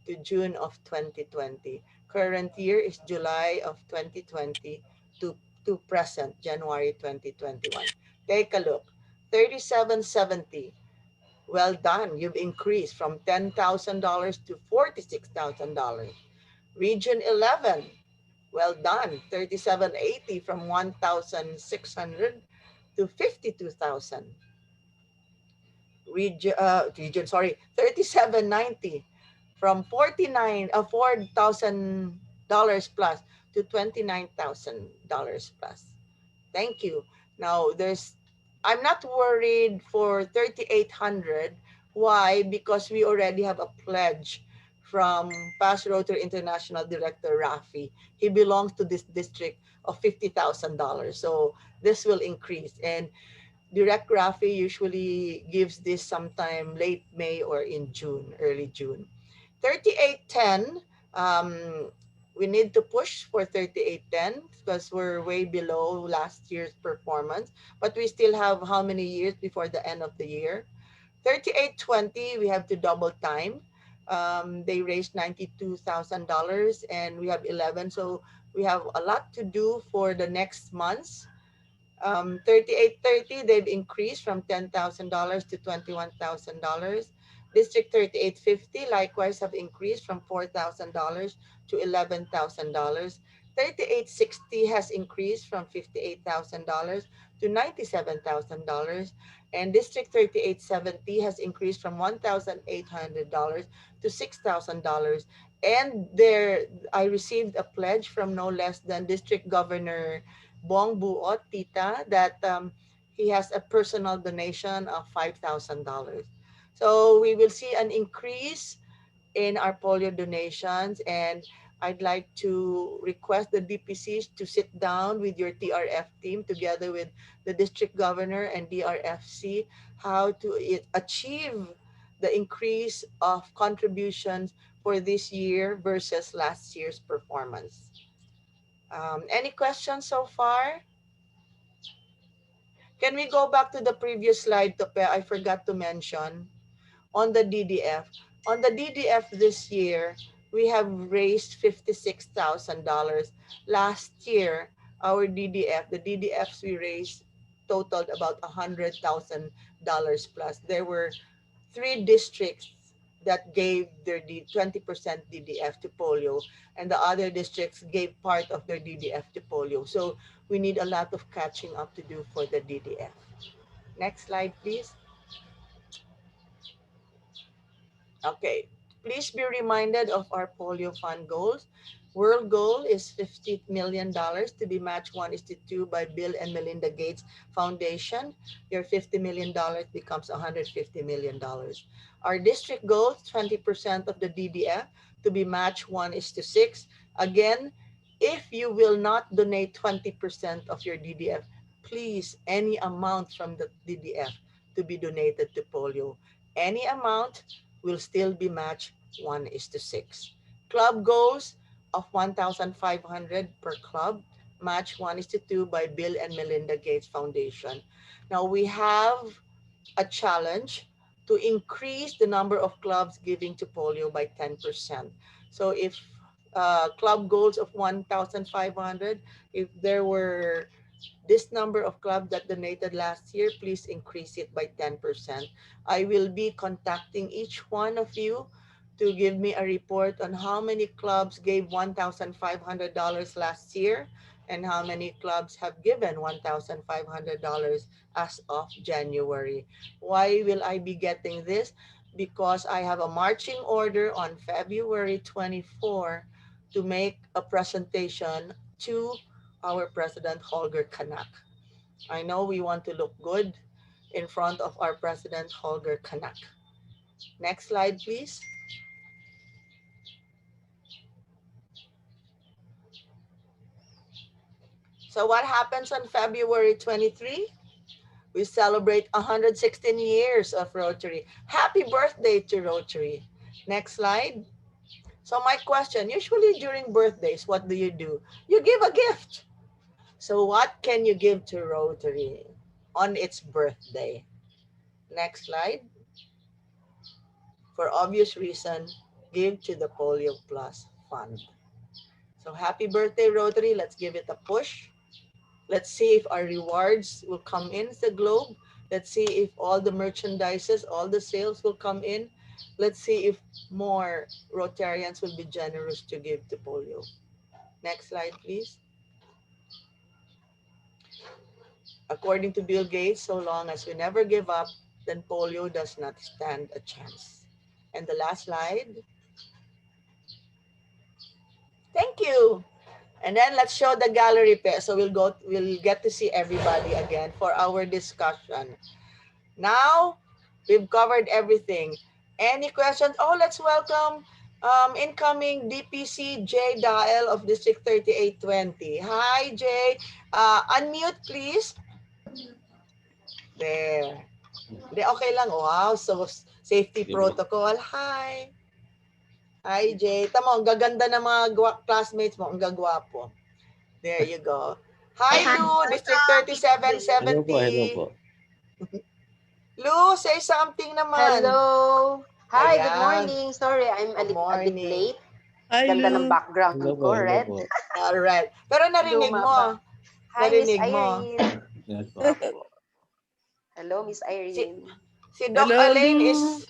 to June of 2020. Current year is July of 2020 to, to present, January 2021. Take a look. 3770. Well done. You've increased from $10,000 to $46,000. Region 11. Well done. 3780 from 1,600 to 52,000. Sorry, 3790 from $4,000 plus to $29,000 plus. Thank you. Now I'm not worried for 3,800. Why? Because we already have a pledge from past Rotary International Director Rafi. He belongs to this district of $50,000. So this will increase. And Direct Rafi usually gives this sometime late May or in June, early June. 3810, we need to push for 3810 because we're way below last year's performance, but we still have how many years before the end of the year? 3820, we have to double time. They raised $92,000 and we have 11, so we have a lot to do for the next months. 3830, they've increased from $10,000 to $21,000. District 3850 likewise have increased from $4,000 to $11,000. 3860 has increased from $58,000 to $97,000. And District 3870 has increased from $1,800 to $6,000. And there, I received a pledge from no less than District Governor Bong Buot Tita that he has a personal donation of $5,000. So we will see an increase in our polio donations, and I'd like to request the DPCs to sit down with your TRF team together with the district governor and DRFC how to achieve the increase of contributions for this year versus last year's performance. Any questions so far? Can we go back to the previous slide, Tope? I forgot to mention on the DDF. On the DDF this year, we have raised $56,000. Last year, our DDF, the DDFs we raised totaled about $100,000 plus. There were 3 districts that gave their 20% DDF to polio, and the other districts gave part of their DDF to polio. So we need a lot of catching up to do for the DDF. Next slide, please. Okay, please be reminded of our polio fund goals. World goal is $50 million to be matched 1:2 by Bill and Melinda Gates Foundation. Your $50 million becomes $150 million. Our district goal, 20% of the DDF to be matched 1:6. Again, if you will not donate 20% of your DDF, please, any amount from the DDF to be donated to polio. Any amount will still be matched 1:6. Club goals of 1,500 per club, match 1:2 by Bill and Melinda Gates Foundation. Now we have a challenge to increase the number of clubs giving to polio by 10%. So if club goals of 1,500, if there were this number of clubs that donated last year, please increase it by 10%. I will be contacting each one of you to give me a report on how many clubs gave $1,500 last year and how many clubs have given $1,500 as of January. Why will I be getting this? Because I have a marching order on February 24 to make a presentation to our President Holger Kanak. I know we want to look good in front of our President Holger Kanak. Next slide, please. So what happens on February 23? We celebrate 116 years of Rotary. Happy birthday to Rotary. Next slide. So my question, usually during birthdays, what do? You give a gift. So what can you give to Rotary on its birthday? Next slide. For obvious reason, give to the Polio Plus Fund. So happy birthday, Rotary. Let's give it a push. Let's see if our rewards will come in the globe. Let's see if all the merchandises, all the sales will come in. Let's see if more Rotarians will be generous to give to polio. Next slide, please. According to Bill Gates, so long as we never give up, then polio does not stand a chance. And the last slide. Thank you. And then let's show the gallery pair. So we'll get to see everybody again for our discussion. Now we've covered everything. Any questions? Oh, let's welcome incoming DPC J Dael of District 3820. Hi, Jay. Unmute, please. There. Hindi, okay lang. Wow, so safety protocol. Hi. Hi, Jay. Tamo, ang gaganda ng mga classmates mo. Ang gagwapo. There you go. Hi, Lou, District 3770. Lou, say something naman. Hello. Hi, good Ayan. morning. Sorry, I'm a bit Morning. late. Hi, Ganda ng Lou. background ko, red. Alright. Pero narinig Luma mo. pa. Hi, Miss Narinig mo. Irene. Opo. Hello, Miss Irene. Si Doc Hello, Alain Lou. is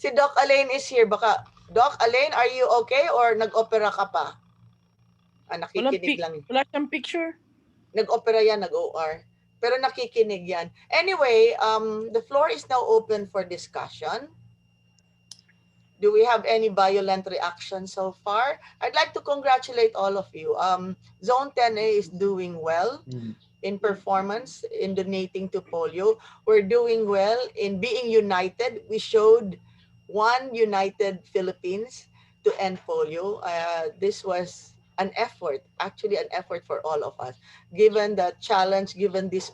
si Doc Alain is here. Baka, Doc Alain, are you okay or nag-opera ka pa? Nakikinig lang. Wala siyang picture. Nag-opera yan, nag-OR. Pero nakikinig yan. Anyway, the floor is now open for discussion. Do we have any violent reaction so far? I'd like to congratulate all of you. Zone 10A is doing well in performance in donating to polio. We're doing well in being united. We showed one united Philippines to end polio. This was an effort, actually an effort for all of us, given the challenge, given this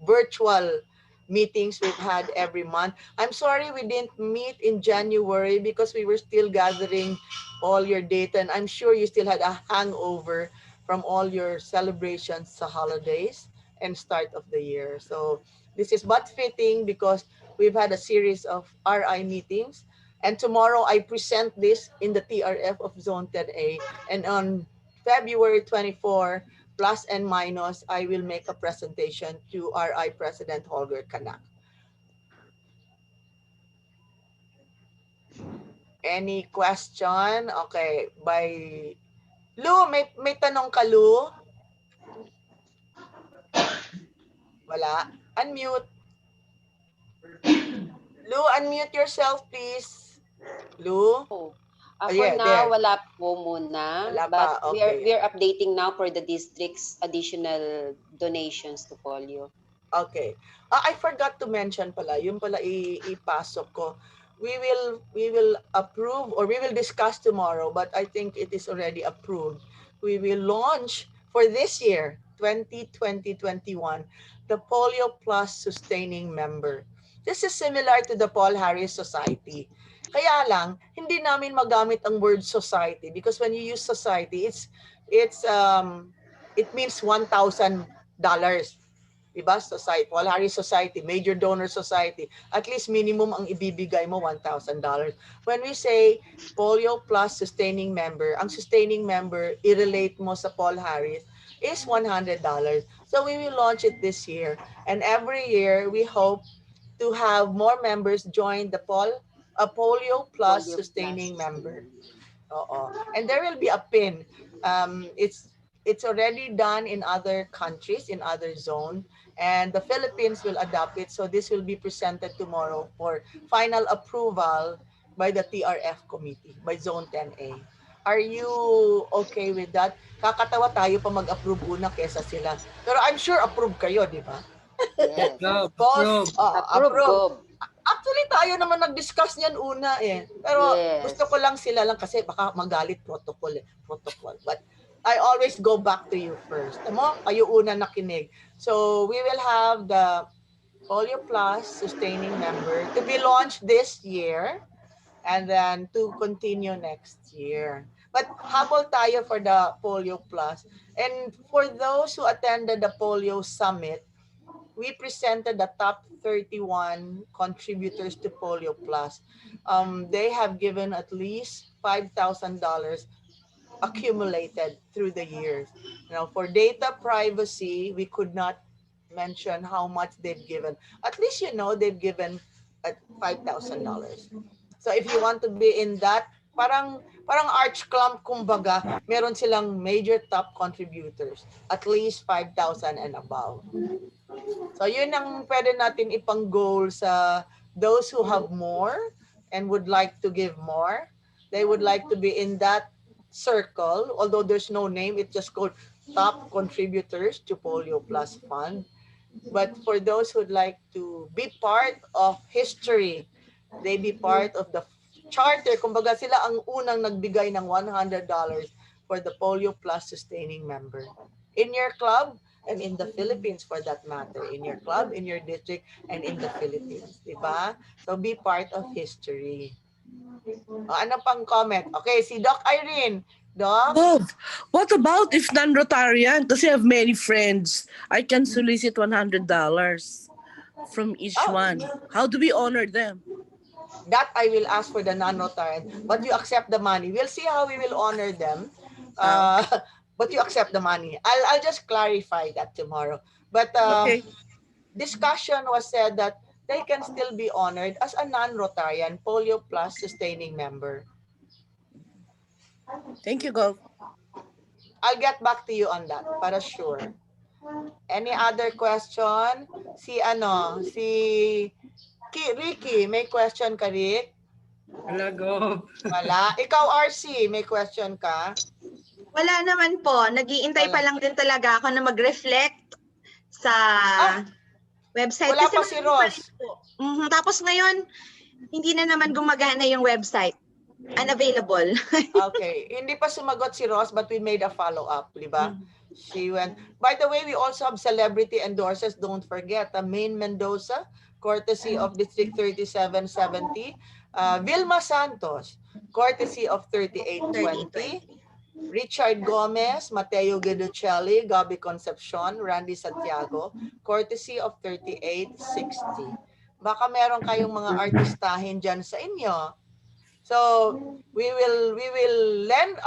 virtual meetings we've had every month. I'm sorry we didn't meet in January because we were still gathering all your data, and I'm sure you still had a hangover from all your celebrations sa holidays and start of the year. So this is but fitting because we've had a series of RI meetings, and tomorrow I present this in the TRF of Zone 10A, and on February 24, plus and minus, I will make a presentation to RI President Holger Kanak. Any question? Okay, by Lu, may tanong ka, Lu? Wala. Unmute. Lu, unmute yourself, please. Lu? For yeah, now, there. wala po muna. Wala But pa, we okay. are updating now for the district's additional donations to polio. Okay. I forgot to mention pala, yung pala ipasok ko. We will approve, or we will discuss tomorrow, but I think it is already approved. We will launch for this year, 2020-21, the Polio Plus Sustaining Member. This is similar to the Paul Harris Society. Kaya lang, hindi namin magamit ang word society because when you use society, it means $1,000. Diba? Society, Paul Harris Society, Major Donor Society, at least minimum ang ibibigay mo $1,000. When we say Polio Plus Sustaining Member, ang sustaining member, i-relate mo sa Paul Harris, is $100. So we will launch it this year. And every year, we hope to have more members join the Polio Plus Sustaining Member. And there will be a pin. It's already done in other countries, in other zones, and the Philippines will adopt it. So this will be presented tomorrow for final approval by the TRF committee, by Zone 10A. Are you okay with that? Kakatawa tayo pa mag-approve una kesa sila. Pero I'm sure approve kayo, di ba? Yes. Approve. Actually, tayo naman nag-discuss niyan una eh. Pero gusto ko lang sila lang kasi baka magalit protocol. But I always go back to you first. Tamo, kayo una nakinig. So we will have the Polio Plus Sustaining Member to be launched this year and then to continue next year. But habol tayo for the Polio Plus. And for those who attended the Polio Summit, we presented the top 31 contributors to Polio Plus. They have given at least $5,000 accumulated through the years. For data privacy, we could not mention how much they've given. At least they've given at $5,000. So if you want to be in that, parang arch clump kumbaga, meron silang major top contributors, at least 5,000 and above. So yun ang pwede natin ipang goal sa those who have more and would like to give more. They would like to be in that circle, although there's no name, it's just called top contributors to Polio Plus Fund. But for those who'd like to be part of history, they be part of the charter. Kumbaga sila ang unang nagbigay ng $100 for the Polio Plus sustaining member. In your club and in the Philippines for that matter. In your club, in your district, and in the Philippines. Diba? So be part of history. Ano pang comment? Okay, si Doc Irene. Doc? Gov, what about if non-Rotarian? Kasi I have many friends. I can solicit $100 from each one. How do we honor them? That I will ask for the non-Rotarian, but you accept the money. We'll see how we will honor them. But you accept the money. I'll just clarify that tomorrow. But Okay. discussion was said that they can still be honored as a non-Rotarian Polio Plus sustaining member. Thank you, Gov. I'll get back to you on that, para sure. Any other question? Si Ricky, may question ka, Rick? Wala, Gov. Wala. Ikaw, RC, may question ka? Wala naman po. Nag-iintay pa lang din talaga ako na mag-reflect sa website. Wala Kasi pa si Ross. Tapos ngayon, hindi na naman gumagana yung website. Unavailable. Okay. Hindi pa sumagot si Ross, but we made a follow-up, di ba? She went. By the way, we also have celebrity endorsers. Don't forget, Maine Mendoza, courtesy of District 3770. Vilma Santos, courtesy of 3820. Richard Gomez, Mateo Guiducelli, Gabi Concepcion, Randy Santiago, courtesy of 3860. Baka meron kayong mga artistahin dyan sa inyo. So we will lend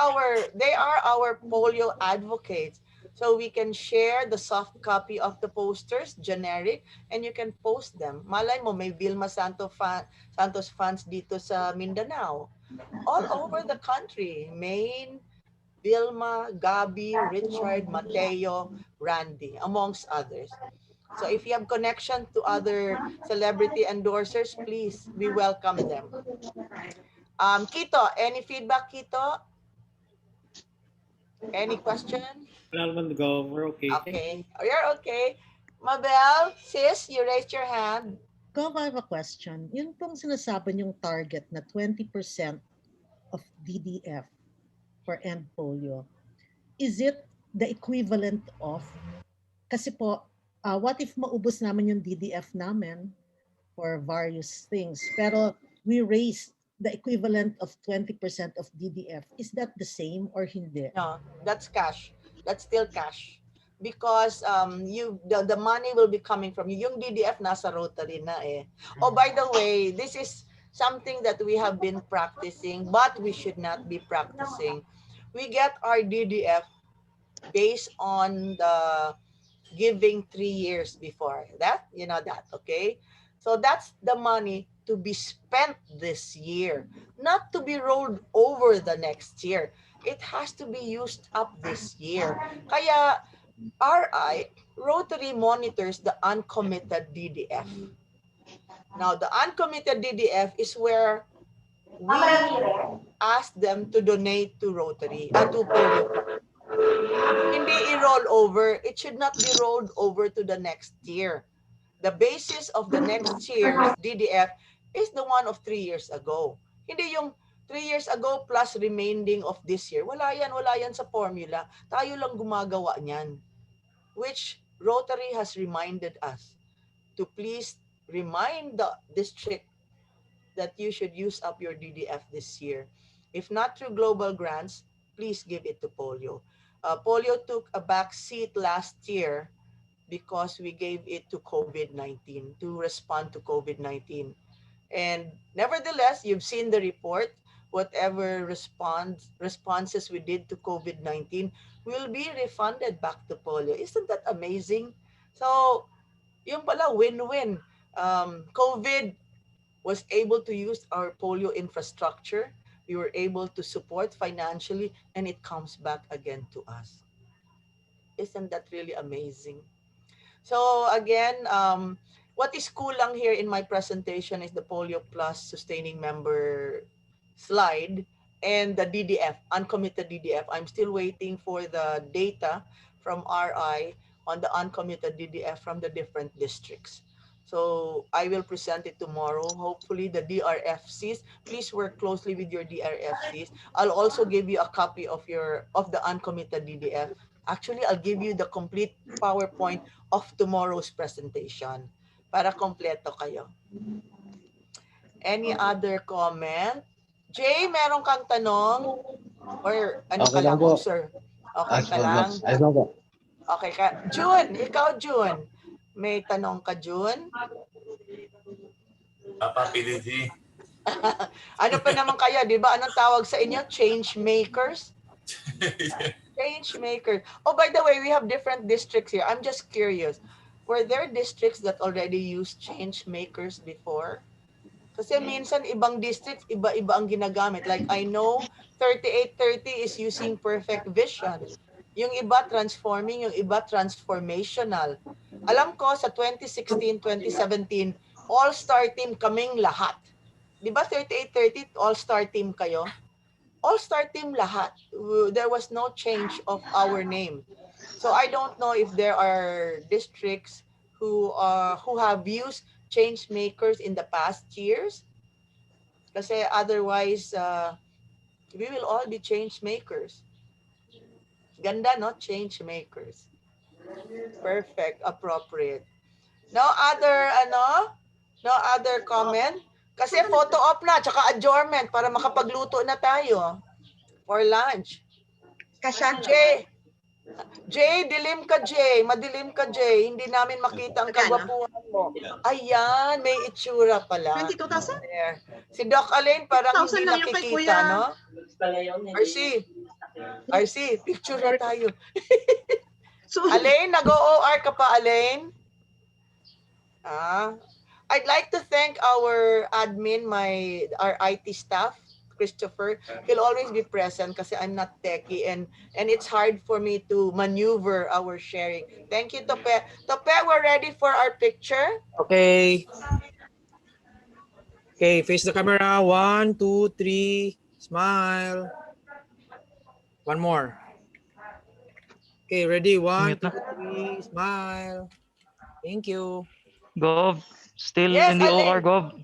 they are our polio advocates. So we can share the soft copy of the posters, generic, and you can post them. Malay mo, may Vilma Santos fans dito sa Mindanao. All over the country, Maine, Vilma, Gabi, Richard, Mateo, Randy, amongst others. So if you have connection to other celebrity endorsers, please, we welcome them. Kito, any feedback, Kito? Any question? Wala naman, Gov. We're okay. Okay. You're okay. Mabel, sis, you raised your hand. Gov, I have a question. Yun pong sinasabi niyong target na 20% of DDF for end polio, is it the equivalent of, kasi po, what if maubos naman yung DDF namin for various things, pero we raised the equivalent of 20% of DDF, is that the same or hindi? No, that's cash. That's still cash. Because the money will be coming from you. Yung DDF nasa Rotary na eh. Oh, by the way, this is something that we have been practicing, but we should not be practicing. We get our DDF based on the giving 3 years before. That, okay? So that's the money to be spent this year, not to be rolled over the next year. It has to be used up this year. Kaya Rotary monitors the uncommitted DDF. Now, the uncommitted DDF is where we ask them to donate to Rotary, to Polio. Hindi i-roll over. It should not be rolled over to the next year. The basis of the next year's DDF is the one of 3 years ago. Hindi yung 3 years ago plus remaining of this year. Wala yan sa formula. Tayo lang gumagawa niyan. Which Rotary has reminded us to please remind the district that you should use up your DDF this year. If not through global grants, please give it to polio. Polio took a back seat last year because we gave it to COVID-19, to respond to COVID-19. And nevertheless, you've seen the report. Whatever responses we did to COVID-19 will be refunded back to polio. Isn't that amazing? So, yung pala, win-win. COVID was able to use our polio infrastructure. We were able to support financially, and it comes back again to us. Isn't that really amazing? So again, what is kulang here in my presentation is the Polio Plus sustaining member slide and the DDF, uncommitted DDF. I'm still waiting for the data from RI on the uncommitted DDF from the different districts. So I will present it tomorrow. Hopefully the DRFCs, please work closely with your DRFCs. I'll also give you a copy of the uncommitted DDF. Actually, I'll give you the complete PowerPoint of tomorrow's presentation para kompleto kayo. Any other comment? Jay, meron kang tanong? Or ano Okay ka lang lang, po. sir? Okay ka lang? Ayos lang po. Okay ka. June, ikaw June. May tanong ka, June? Papa PDG. Ano pa naman kaya, di ba? Anong tawag sa inyo? Change makers? Change maker. Oh, by the way, we have different districts here. I'm just curious. Were there districts that already used change makers before? Kasi minsan ibang districts, iba-iba ang ginagamit. Like I know 3830 is using perfect vision. Yung iba transforming, yung iba transformational. Alam ko sa 2016, 2017, all-star team kaming lahat. Di ba 3830 all-star team kayo? All-star team lahat. There was no change of our name. So I don't know if there are districts who have used change makers in the past years. Kasi otherwise, we will all be change makers. Ganda, no? Change makers. Perfect, appropriate. No other, no other comment? Kasi photo op na, tsaka adjournment para makapagluto na tayo for lunch. Kasha. Jay, dilim ka, Jay. Madilim ka, Jay. Hindi namin makita ang kagwapuhan mo. Ayan, may itsura pala. 22,000? There. Si Doc Alain parang 6,000 hindi lang yung kay nakikita, Kuya. no? RC, picture na tayo. So, Alain, nag-OR ka pa, Alain? I'd like to thank our admin, our IT staff, Christopher. He'll always be present kasi I'm not techie and it's hard for me to maneuver our sharing. Thank you, Tope. Tope, we're ready for our picture. Okay. Okay, face the camera. 1, 2, 3. Smile. One more. Okay, ready? 1, 2, 3. Smile. Thank you. Gov, still Yes, in the OR, Alain. Gov.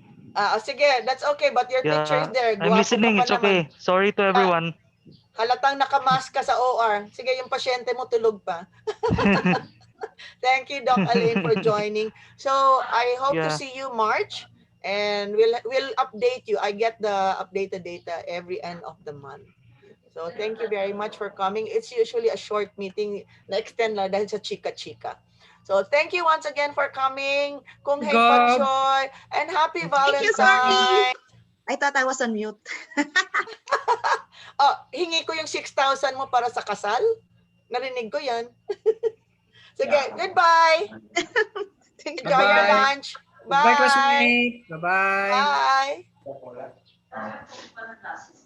Sige, that's okay, but your picture is there. I'm Guwapo listening. ka pa It's okay. naman. Sorry to everyone. Halatang nakamask ka sa OR. Sige, yung pasyente mo tulog pa. Thank you, Doc Alain, for joining. So I hope to see you March, and we'll update you. I get the updated data every end of the month. So thank you very much for coming. It's usually a short meeting na extend lang dahil sa chika-chika. So thank you once again for coming. Kung hey Pachoy, and happy Valentine's. thank you, sorry. I thought I was on mute. Oh, hingi ko yung 6,000 mo para sa kasal. Narinig ko yan. Sige, goodbye. Enjoy your lunch. Bye. Bye, classmate. Bye-bye. Bye.